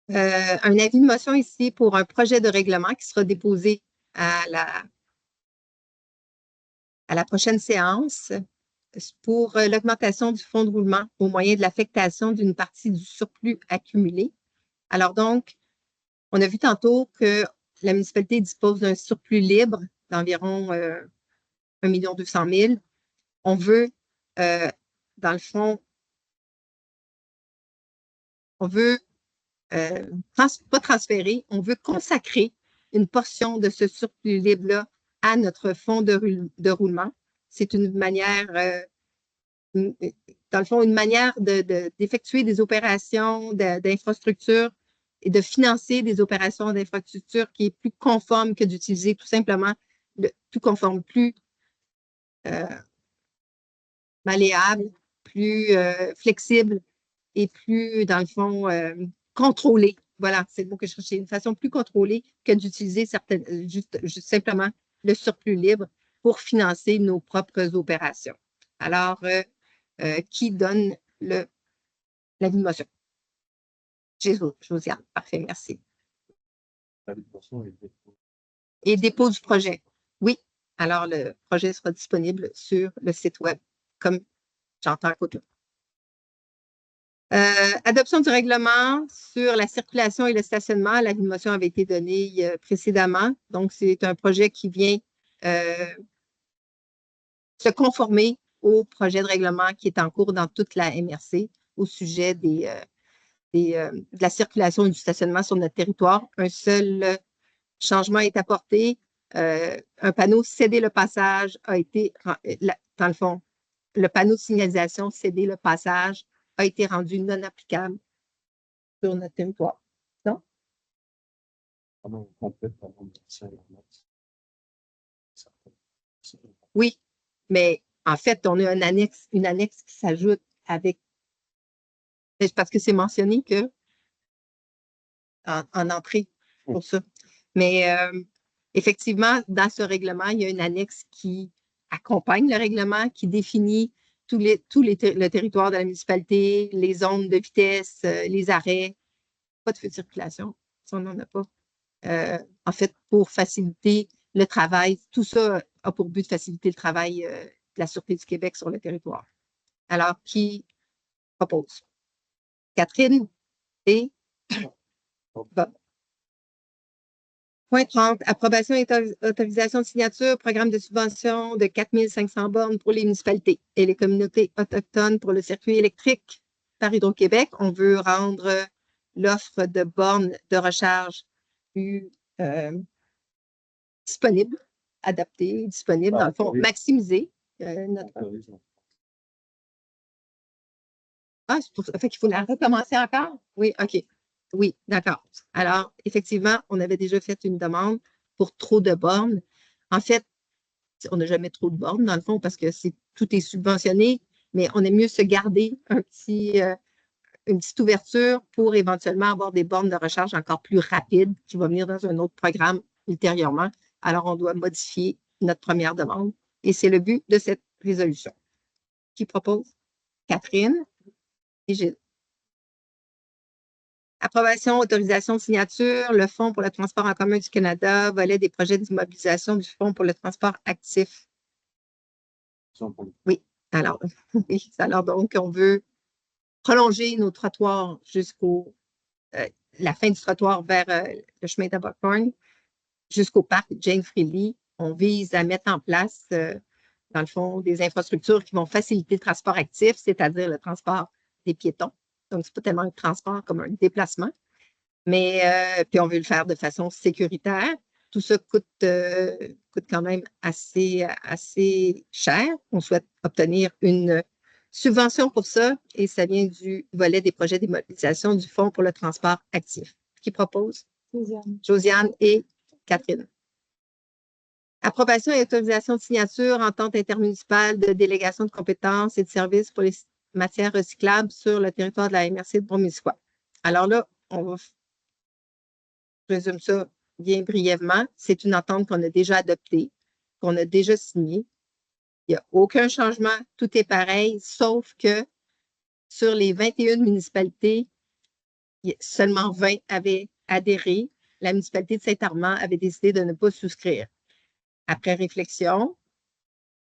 Un avis de motion ici pour un projet de règlement qui sera déposé à la prochaine séance pour l'augmentation du fonds de roulement au moyen de l'affectation d'une partie du surplus accumulé. Alors donc, on a vu tantôt que la municipalité dispose d'un surplus libre d'environ 1 200 000 $. On veut, dans le fond, on veut pas transférer, on veut consacrer une portion de ce surplus libre-là à notre fonds de roulement. C'est une manière, dans le fond, une manière d'effectuer des opérations d'infrastructure et de financer des opérations d'infrastructure qui est plus conforme que d'utiliser tout simplement tout conforme, plus malléable, plus flexible et plus, dans le fond, contrôlé. Voilà, c'est le mot que je cherchais. Une façon plus contrôlée que d'utiliser juste simplement le surplus libre pour financer nos propres opérations. Alors, qui donne l'avis de motion? Josiane. Parfait, merci. Et dépôt du projet. Oui. Alors, le projet sera disponible sur le site web, comme j'entends à côté. Adoption du règlement sur la circulation et le stationnement. L'avis de motion avait été donné précédemment. Donc, c'est un projet qui vient se conformer au projet de règlement qui est en cours dans toute la MRC au sujet de la circulation et du stationnement sur notre territoire. Un seul changement est apporté. Un panneau céder le passage a été, dans le fond, le panneau de signalisation céder le passage a été rendu non applicable sur notre territoire. Non? Oui, mais en fait, on a une annexe qui s'ajoute avec. Parce que c'est mentionné que en entrée pour ça. Mais effectivement, dans ce règlement, il y a une annexe qui accompagne le règlement, qui définit le territoire de la municipalité, les zones de vitesse, les arrêts, pas de feu de circulation, ça, on n'en a pas. En fait, pour faciliter le travail, tout ça a pour but de faciliter le travail de la Sûreté du Québec sur le territoire. Alors, qui propose? Catherine et Bob. Point 30, approbation et autorisation de signature, programme de subvention de 4 500 bornes pour les municipalités et les communautés autochtones pour le circuit électrique par Hydro-Québec. On veut rendre l'offre de bornes de recharge plus disponible, adaptée, disponible, dans le fond, maximiser notre. Ah, c'est pour ça. Fait qu'il faut la recommencer encore? Oui, OK. Oui, d'accord. Alors, effectivement, on avait déjà fait une demande pour trop de bornes. En fait, on n'a jamais trop de bornes, dans le fond, parce que tout est subventionné. mais on aime mieux se garder une petite ouverture pour éventuellement avoir des bornes de recharge encore plus rapides qui vont venir dans un autre programme ultérieurement. Alors, on doit modifier notre première demande et c'est le but de cette résolution. Qui propose? Catherine et Gilles. Approbation, autorisation de signature, le Fonds pour le transport en commun du Canada, volet des projets d'immobilisation du Fonds pour le transport actif. Oui, alors, oui, alors donc, on veut prolonger nos trottoirs jusqu'au la fin du trottoir vers le chemin d'Abercorn jusqu'au parc Jane Freely. On vise à mettre en place, dans le fond, des infrastructures qui vont faciliter le transport actif, c'est-à-dire le transport des piétons. Donc, c'est pas tellement un transport comme un déplacement, mais puis on veut le faire de façon sécuritaire. Tout ça coûte quand même assez cher. On souhaite obtenir une subvention pour ça et ça vient du volet des projets d'immobilisation du Fonds pour le transport actif. Qui propose? Josiane et Catherine. Approbation et autorisation de signature, entente intermunicipale de délégation de compétences et de services pour les matières recyclables sur le territoire de la MRC de Bromisquoi. Alors là, je résume ça bien brièvement. C'est une entente qu'on a déjà adoptée, qu'on a déjà signée. Il n'y a aucun changement, tout est pareil, sauf que sur les 21 municipalités, seulement 20 avaient adhéré. La municipalité de Saint-Armand avait décidé de ne pas souscrire. Après réflexion,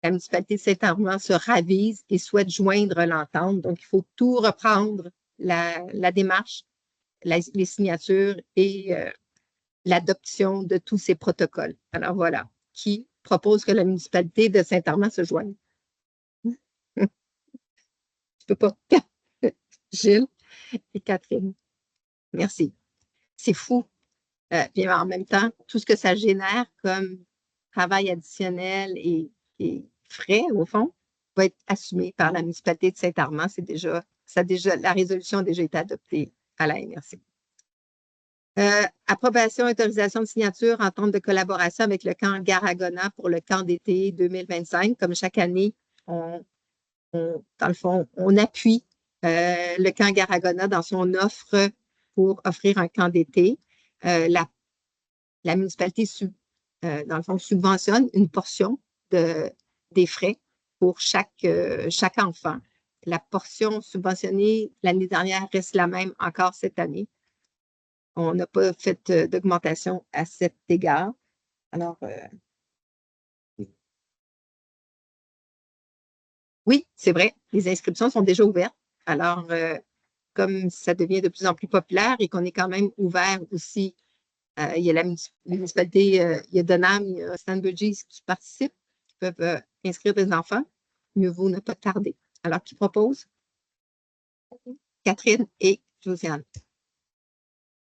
la municipalité de Saint-Armand se ravise et souhaite joindre l'entente. Donc, il faut tout reprendre, la démarche, les signatures et l'adoption de tous ces protocoles. Alors voilà, qui propose que la municipalité de Saint-Armand se joigne? Je peux pas. Gilles et Catherine. Merci. C'est fou. Puis en même temps, tout ce que ça génère comme travail additionnel et frais, au fond, va être assumé par la municipalité de Saint-Armand. La résolution a déjà été adoptée à la MRC. Approbation et autorisation de signature, entente de collaboration avec le camp Garagona pour le camp d'été 2025. Comme chaque année, dans le fond, on appuie le camp Garagona dans son offre pour offrir un camp d'été. La municipalité, dans le fond, subventionne une portion des frais pour chaque enfant. La portion subventionnée l'année dernière reste la même encore cette année. On n'a pas fait d'augmentation à cet égard. Alors, oui, c'est vrai, les inscriptions sont déjà ouvertes. Alors, comme ça devient de plus en plus populaire et qu'on est quand même ouvert aussi, il y a la municipalité, il y a Donham, il y a Stanbridge qui participent, qui peuvent inscrire des enfants. Mieux vaut ne pas tarder. Alors, qui propose? Catherine et Josiane.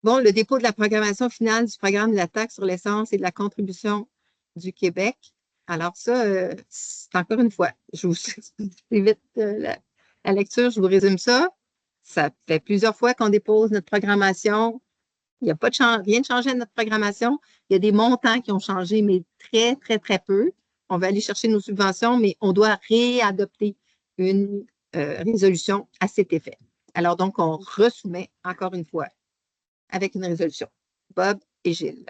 Bon, le dépôt de la programmation finale du programme de la taxe sur l'essence et de la contribution du Québec. Alors ça, c'est encore une fois, je vous évite la lecture, je vous résume ça. Ça fait plusieurs fois qu'on dépose notre programmation. Il n'y a pas rien de changé de notre programmation. Il y a des montants qui ont changé, mais très, très, très peu. On va aller chercher nos subventions, mais on doit réadopter une résolution à cet effet. Alors donc, on resoumet encore une fois avec une résolution. Bob et Gilles.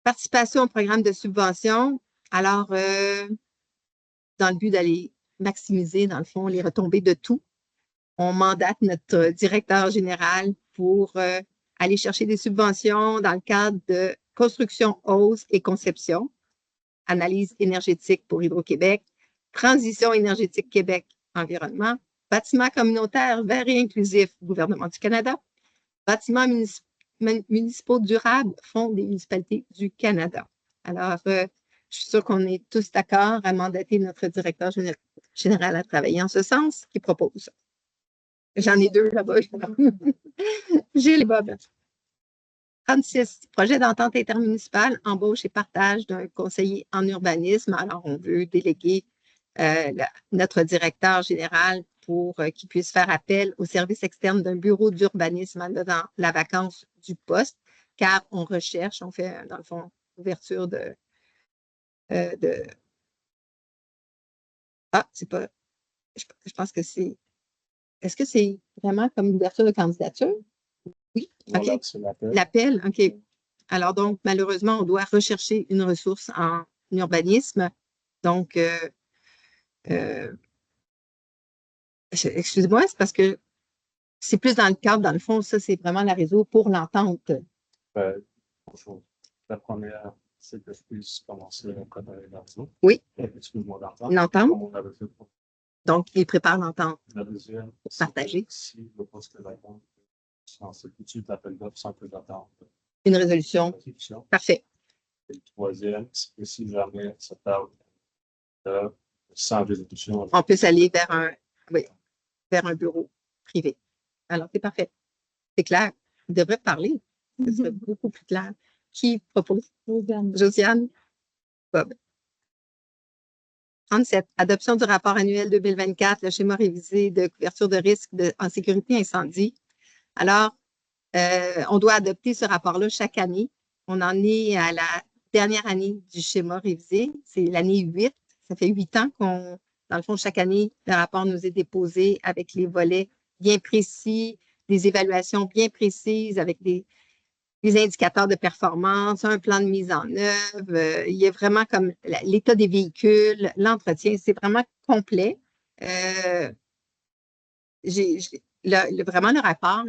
Participation au programme de subvention. Alors, dans le but d'aller maximiser, dans le fond, les retombées de tout, on mandate notre directeur général pour aller chercher des subventions dans le cadre de construction, hausse et conception, analyse énergétique pour Hydro-Québec, transition énergétique Québec, environnement, bâtiment communautaire vert et inclusif, gouvernement du Canada, bâtiments municipaux durables, Fonds des municipalités du Canada. Alors, je suis sûre qu'on est tous d'accord à mandater notre directeur général à travailler en ce sens, qui propose. J'en ai deux là-bas. Gilles et Bob. 36. Projet d'entente intermunicipale, embauche et partage d'un conseiller en urbanisme. Alors, on veut déléguer notre directeur général pour qu'il puisse faire appel au service externe d'un bureau d'urbanisme dans la vacance du poste, car on recherche, on fait, dans le fond, ouverture de c'est pas je pense que c'est. Est-ce que c'est vraiment comme l'ouverture de candidature? Oui, Voilà, OK. c'est l'appel. L'appel, OK. Alors, donc, malheureusement, on doit rechercher une ressource en urbanisme. Donc, excusez-moi, c'est parce que c'est plus dans le cadre, dans le fond, ça, c'est vraiment la réseau pour l'entente. Bonjour. La première, c'est que je puisse commencer à préparer la réseau. Oui. Excuse-moi d'entendre. L'entente. Comme on avait fait pour Donc, il prépare l'entente. la deuxième. Pour partager. Si le poste de l'attente, c'est tout de suite l'appel d'offres sans peu d'attente. Une résolution. Parfait. Et le troisième, c'est que si jamais ça tarde sans résolution. On peut s'aller vers vers un bureau privé. Alors, c'est parfait. C'est clair. Il devrait parler. Ce serait beaucoup plus clair. Qui propose? Josiane. Bob. 37. Adoption du rapport annuel 2024, le schéma révisé de couverture de risque en sécurité incendie. Alors, on doit adopter ce rapport-là chaque année. On en est à la dernière année du schéma révisé. C'est l'année 8. Ça fait 8 ans dans le fond, chaque année, le rapport nous est déposé avec les volets bien précis, des évaluations bien précises, avec des indicateurs de performance, un plan de mise en œuvre. Il y a vraiment comme l'état des véhicules, l'entretien, c'est vraiment complet. Vraiment, le rapport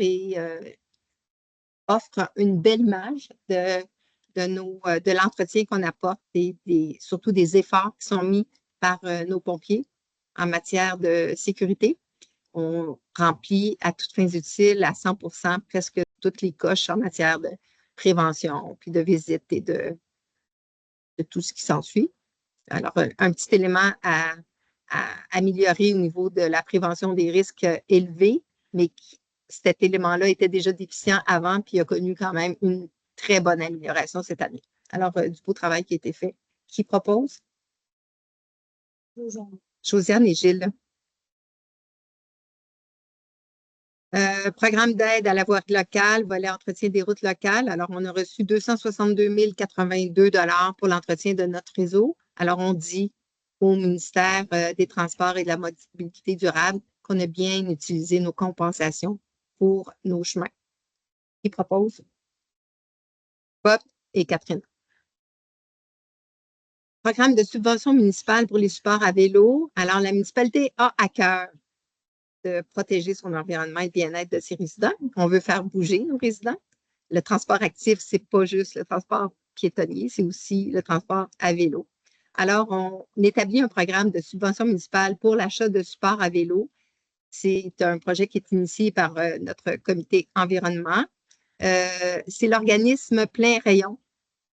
offre une belle image de l'entretien qu'on apporte et surtout des efforts qui sont mis par nos pompiers en matière de sécurité. On remplit à toutes fins utiles à 100% presque toutes les coches en matière de prévention, puis de visite et de tout ce qui s'ensuit. Alors, un petit élément à améliorer au niveau de la prévention des risques élevés, mais cet élément-là était déjà déficient avant, puis il a connu quand même une très bonne amélioration cette année. Alors, du beau travail qui a été fait. Qui propose? Josiane et Gilles. Programme d'aide à la voirie locale, volet entretien des routes locales. Alors, on a reçu 262 082 $ pour l'entretien de notre réseau. Alors, on dit au ministère des Transports et de la mobilité durable qu'on a bien utilisé nos compensations pour nos chemins. Qui propose? Bob et Catherine. Programme de subvention municipale pour les supports à vélo. Alors, la municipalité a à cœur de protéger son environnement et le bien-être de ses résidents. On veut faire bouger nos résidents. Le transport actif, ce n'est pas juste le transport piétonnier, c'est aussi le transport à vélo. Alors, on établit un programme de subvention municipale pour l'achat de supports à vélo. C'est un projet qui est initié par notre comité environnement. C'est l'organisme Plein Rayon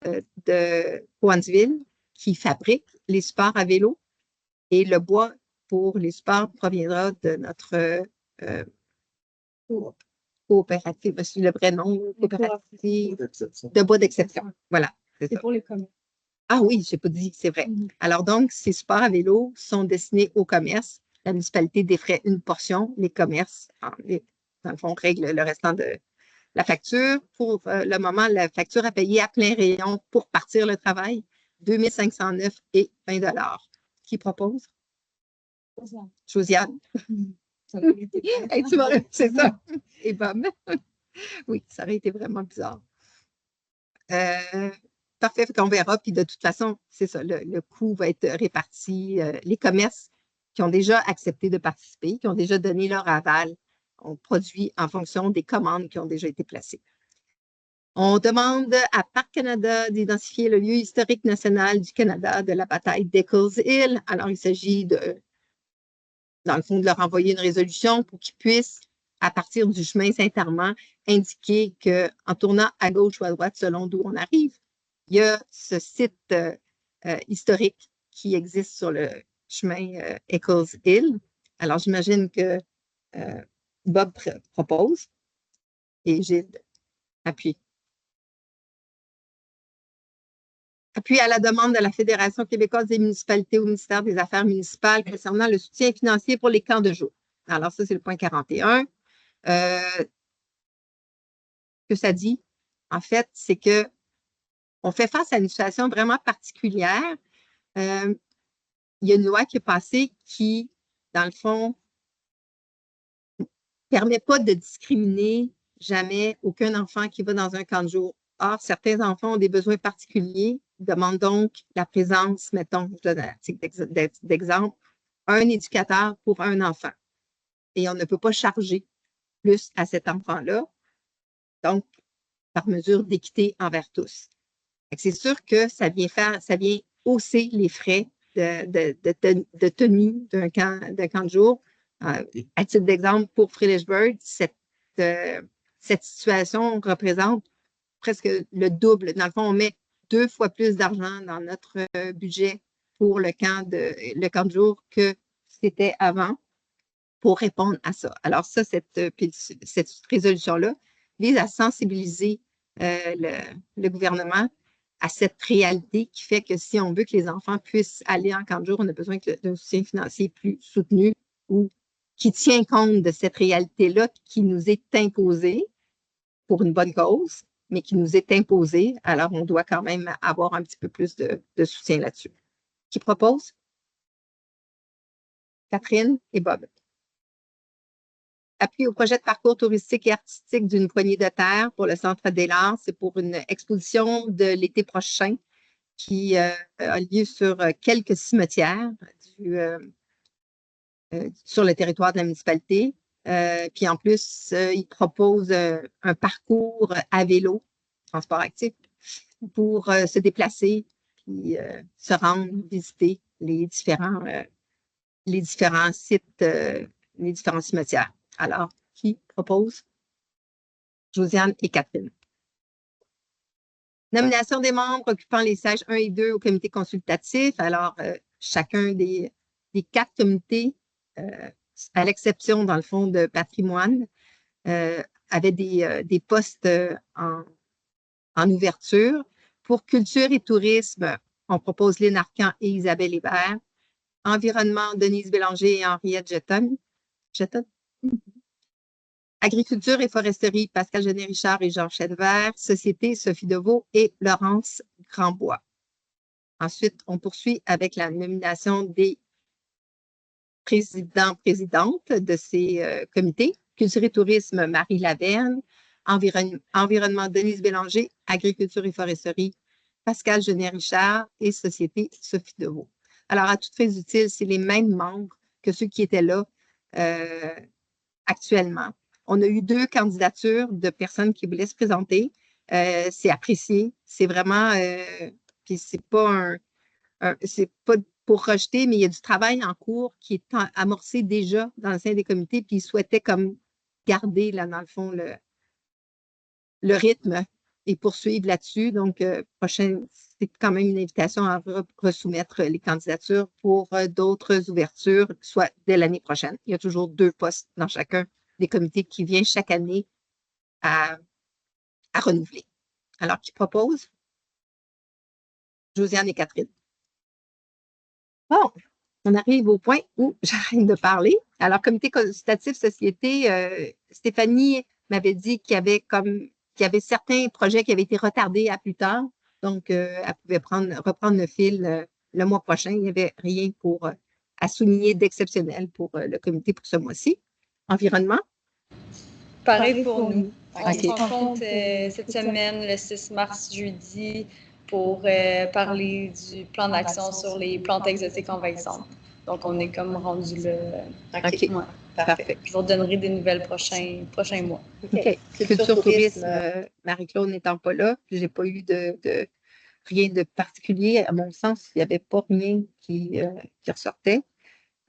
de Cowansville qui fabrique les supports à vélo et le bois pour les supports proviendra de notre coopérative, c'est le vrai nom, coopérative de bois d'exception. Voilà, c'est ça. Pour les commerces. Ah oui, je n'ai pas dit, c'est vrai. Alors donc, ces supports à vélo sont destinés au commerce. La municipalité défraie une portion, les commerces, dans le fond, règlent le restant de la facture. Pour le moment, la facture à payer à Plein Rayon pour partir le travail, 2 509 et 20 $. Qui propose? Josiane. Hey, c'est ça. Et Bob. Oui, ça aurait été vraiment bizarre. Parfait, qu'on verra. Puis de toute façon, c'est ça, le coût va être réparti. Les commerces qui ont déjà accepté de participer, qui ont déjà donné leur aval, on produit en fonction des commandes qui ont déjà été placées. On demande à Parc Canada d'identifier le lieu historique national du Canada de la bataille d'Eccles Hill. Alors, il s'agit dans le fond, de leur envoyer une résolution pour qu'ils puissent, à partir du chemin Saint-Armand, indiquer qu'en tournant à gauche ou à droite, selon d'où on arrive, il y a ce site historique qui existe sur le chemin Eccles Hill. Alors, j'imagine que Bob propose et Gilles appuie. Appui à la demande de la Fédération québécoise des municipalités au ministère des Affaires municipales concernant le soutien financier pour les camps de jour. Alors, ça, c'est le point 41. Ce que ça dit, en fait, c'est qu'on fait face à une situation vraiment particulière. Il y a une loi qui est passée qui, dans le fond, ne permet pas de discriminer jamais aucun enfant qui va dans un camp de jour. Or, certains enfants ont des besoins particuliers, demandent donc la présence, mettons, je donne un titre d'exemple, un éducateur pour un enfant. Et on ne peut pas charger plus à cet enfant-là, donc par mesure d'équité envers tous. C'est sûr que ça vient hausser les frais de tenue d'un camp de jour. À titre d'exemple, pour Frilichburg, cette situation représente presque le double. Dans le fond, on met 2 fois plus d'argent dans notre budget pour le camp de jour que c'était avant pour répondre à ça. Alors ça, cette résolution-là vise à sensibiliser le gouvernement à cette réalité qui fait que si on veut que les enfants puissent aller en camp de jour, on a besoin d'un soutien financier plus soutenu ou qui tient compte de cette réalité-là qui nous est imposée pour une bonne cause, mais qui nous est imposée. Alors, on doit quand même avoir un petit peu plus de soutien là-dessus. Qui propose? Catherine et Bob. Appui au projet de parcours touristique et artistique d'une poignée de terre pour le Centre des Arts. C'est pour une exposition de l'été prochain qui a lieu sur quelques cimetières sur le territoire de la municipalité. Puis en plus, il propose un parcours à vélo, transport actif, pour se déplacer puis se rendre, visiter les différents sites, les différents cimetières. Alors, qui propose? Josiane et Catherine. Nomination des membres occupant les sièges 1 et 2 au comité consultatif. Alors, chacun des 4 comités, à l'exception, dans le fond, de patrimoine, avait des postes en ouverture. Pour culture et tourisme, on propose Lynn Arcan et Isabelle Hébert. Environnement, Denise Bélanger et Henriette Jetton. Agriculture et foresterie, Pascal Genet-Richard et Georges Chedevert. Société, Sophie Deveau et Laurence Grandbois. Ensuite, on poursuit avec la nomination des présidents-présidentes de ces comités. Culture et tourisme, Marie Laverne. Environnement, Denise Bélanger. Agriculture et foresterie, Pascal Genet-Richard et Société, Sophie Deveau. Alors, à toutes fins utiles, c'est les mêmes membres que ceux qui étaient là actuellement. On a eu 2 candidatures de personnes qui voulaient se présenter. C'est apprécié. C'est vraiment, puis c'est pas pour rejeter, mais il y a du travail en cours qui est amorcé déjà dans le sein des comités, puis ils souhaitaient comme garder, là, dans le fond, le rythme et poursuivre là-dessus. Donc, c'est quand même une invitation à resoumettre les candidatures pour d'autres ouvertures, soit dès l'année prochaine. Il y a toujours 2 postes dans chacun des comités qui viennent chaque année à renouveler. Alors, qui propose? Josiane et Catherine. Bon, on arrive au point où j'arrête de parler. Alors, comité consultatif société, Stéphanie m'avait dit qu'il y avait certains projets qui avaient été retardés à plus tard. Donc, elle pouvait reprendre le fil le mois prochain. Il n'y avait rien à souligner d'exceptionnel pour le comité pour ce mois-ci. Environnement? Pareil pour nous. Ok. On se rencontre cette semaine, le 6 mars, jeudi, pour parler du plan d'action sur les plantes exotiques envahissantes. Donc, on est comme rendu là. OK. Ouais. Parfait. Je vous donnerai des nouvelles prochains mois. OK. Culture, tourisme, Marie-Claude n'étant pas là, je n'ai pas eu rien de particulier. À mon sens, il n'y avait pas rien qui ressortait.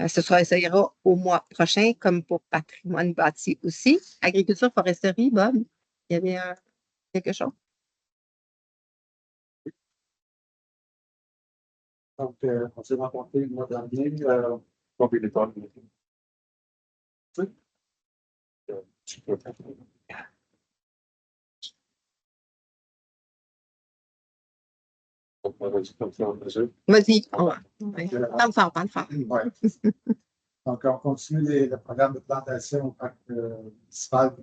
Ça ira au mois prochain, comme pour patrimoine bâti aussi. Agriculture, foresterie, Bob, il y avait quelque chose. Donc, on s'est rencontrés le mois dernier, combien de temps? Tu peux faire. Donc, on va dire comme ça, on mesure. Vas-y, on va. Parle fort. Ouais. Donc, on continue le programme de plantation au parc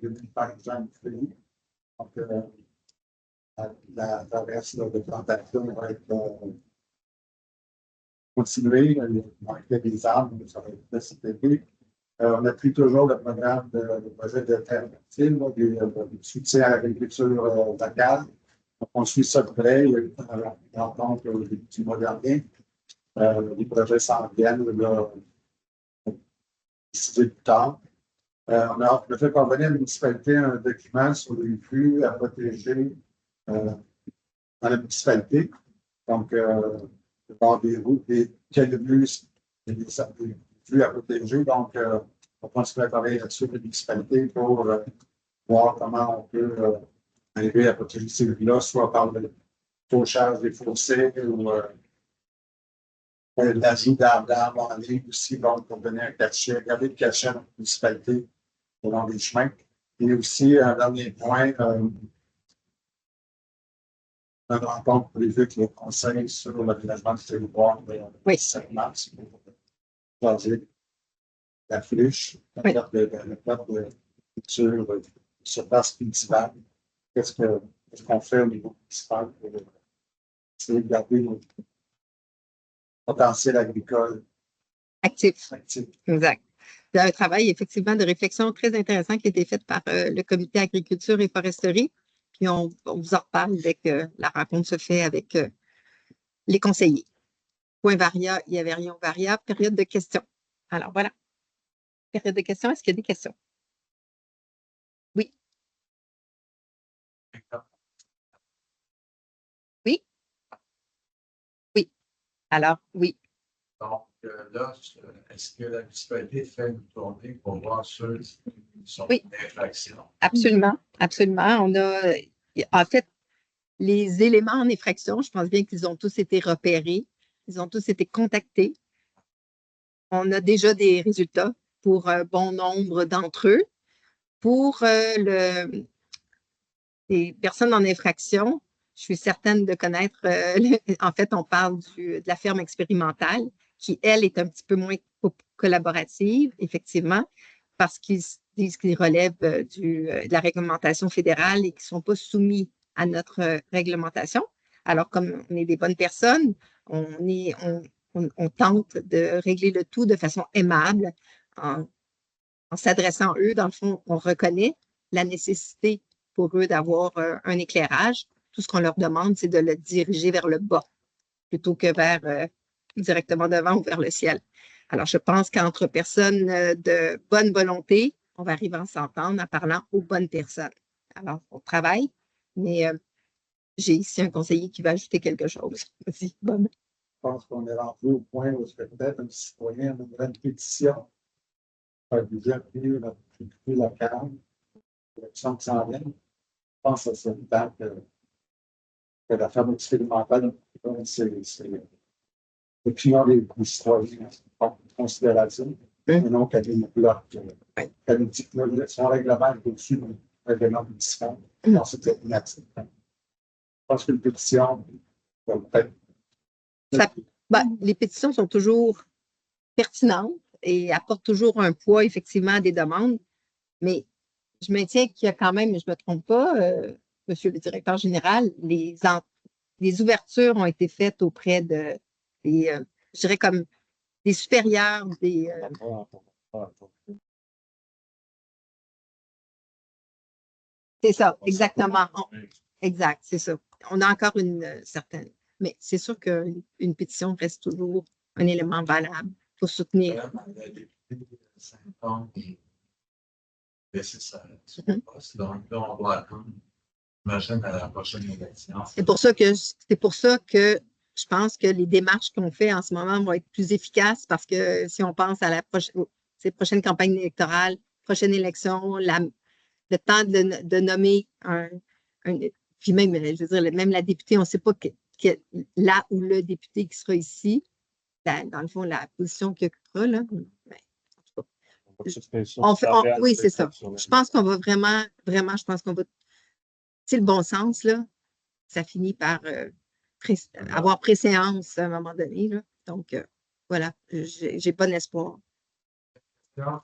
municipal de Jean Frély. Donc, la traverse de plantation va être continuer. Il manquait des arbres, mais ça va être fait cet été. On appuie toujours le programme de projet de terre fertile, de soutien à l'agriculture locale. Donc, on suit ça de près. Il y a eu une rencontre du mois dernier. Les projets s'en viennent là, d'ici plus tard. On a fait parvenir à la municipalité un document sur les flux à protéger dans la municipalité. Donc, dans des routes, des bus, des flux à protéger. Donc, on continue à travailler là-dessus avec la municipalité pour voir comment on peut arriver à protéger ces flux-là, soit par le fauchage des fossés ou l'ajout d'arbres en ligne aussi, donc pour donner un cachet, garder le cachet dans la municipalité le long des chemins. Et aussi, un dernier point, une rencontre prévue avec le conseil sur l'aménagement du territoire le 7 mars pour choisir la friche, la carte de culture sur place cultivable. Qu'est-ce qu'on fait au niveau municipal pour essayer de garder notre potentiel agricole Actif. actif? Exact. Il y a un travail effectivement de réflexion très intéressant qui a été fait par le comité agriculture et foresterie. Puis on vous en reparle dès que la rencontre se fait avec les conseillers. Point varia, il y avait rien varia, période de questions. Alors voilà. Période de questions, est-ce qu'il y a des questions? Oui. Oui. Oui. Alors, oui. Donc, là, est-ce que la municipalité fait une tournée pour voir ceux qui sont Oui. d'infraction? Absolument. Absolument. On a, en fait, les éléments en infraction, je pense bien qu'ils ont tous été repérés. Ils ont tous été contactés. On a déjà des résultats pour un bon nombre d'entre eux. Pour les personnes en infraction, je suis certaine de connaître, en fait, on parle de la ferme expérimentale, qui, elle, est un petit peu moins collaborative, effectivement, parce qu'ils disent qu'ils relèvent de la réglementation fédérale et qu'ils ne sont pas soumis à notre réglementation. Alors, comme on est des bonnes personnes, on tente de régler le tout de façon aimable en s'adressant à eux. Dans le fond, on reconnaît la nécessité pour eux d'avoir un éclairage. Tout ce qu'on leur demande, c'est de le diriger vers le bas plutôt que vers directement devant ou vers le ciel. Alors, je pense qu'entre personnes de bonne volonté, on va arriver à s'entendre en parlant aux bonnes personnes. Alors, on travaille, mais j'ai ici un conseiller qui va ajouter quelque chose. Vas-y, bonne. Je pense qu'on est rentré au point où peut-être un citoyen a une pétition par le budget privé local, l'élection qui s'en vient. Je pense que c'est le temps que la ferme expérimentale, c'est l'opinion des citoyens en considération, et non qu'elle est bloque. Elle nous dit que son règlement est au-dessus du règlement municipal. Ensuite, c'est inactif. Je pense qu'une pétition va peut-être. Les pétitions sont toujours pertinentes et apportent toujours un poids, effectivement, à des demandes, mais je maintiens qu'il y a quand même, je ne me trompe pas, Monsieur le directeur général, les ouvertures ont été faites auprès de je dirais comme des supérieurs, c'est ça, exactement. Exact, c'est ça. On a encore une certaine, mais c'est sûr qu'une pétition reste toujours un élément valable pour soutenir. Donc là, on va attendre, j'imagine, à la prochaine élection. C'est pour ça que je pense que les démarches qu'on fait en ce moment vont être plus efficaces parce que si on pense à la prochaine campagne électorale, prochaine élection, le temps de nommer puis même, je veux dire, même la députée, on ne sait pas là où le député qui sera ici, dans le fond, la position qu'il occupera, là. Oui, c'est ça. Je pense qu'on va vraiment, je pense qu'on va. C'est le bon sens, là. Ça finit par avoir préséance à un moment donné, là. Donc, voilà, j'ai bon espoir.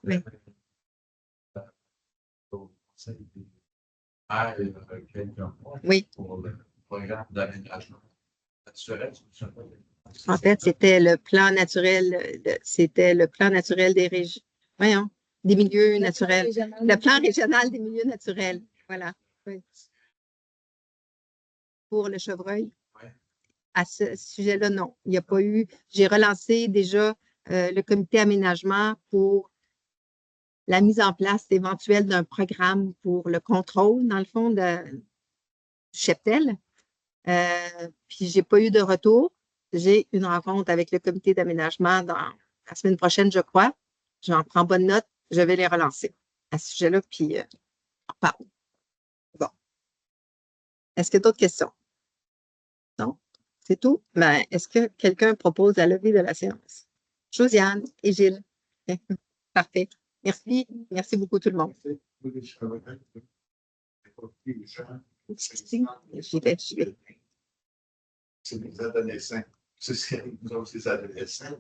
Oui. Quelqu'un Oui. pour le programme d'aménagement naturel. En fait, c'était le plan naturel, c'était le plan naturel des régions. Voyons, des milieux naturels. Le plan régional des milieux naturels. Voilà. Oui. Pour le chevreuil. Ouais. À ce sujet-là, non. Il n'y a pas eu. J'ai relancé déjà le comité aménagement pour la mise en place éventuelle d'un programme pour le contrôle, dans le fond, du cheptel. Puis, je n'ai pas eu de retour. J'ai une rencontre avec le comité d'aménagement dans la semaine prochaine, je crois. J'en prends bonne note. Je vais les relancer à ce sujet-là, puis on parle. Bon. Est-ce qu'il y a d'autres questions? Non? C'est tout? Ben, est-ce que quelqu'un propose la levée de la séance? Josiane et Gilles. Parfait. Merci. Merci beaucoup tout le monde. J'y vais. C'est des adolescents. C'est nous autres, les adolescents.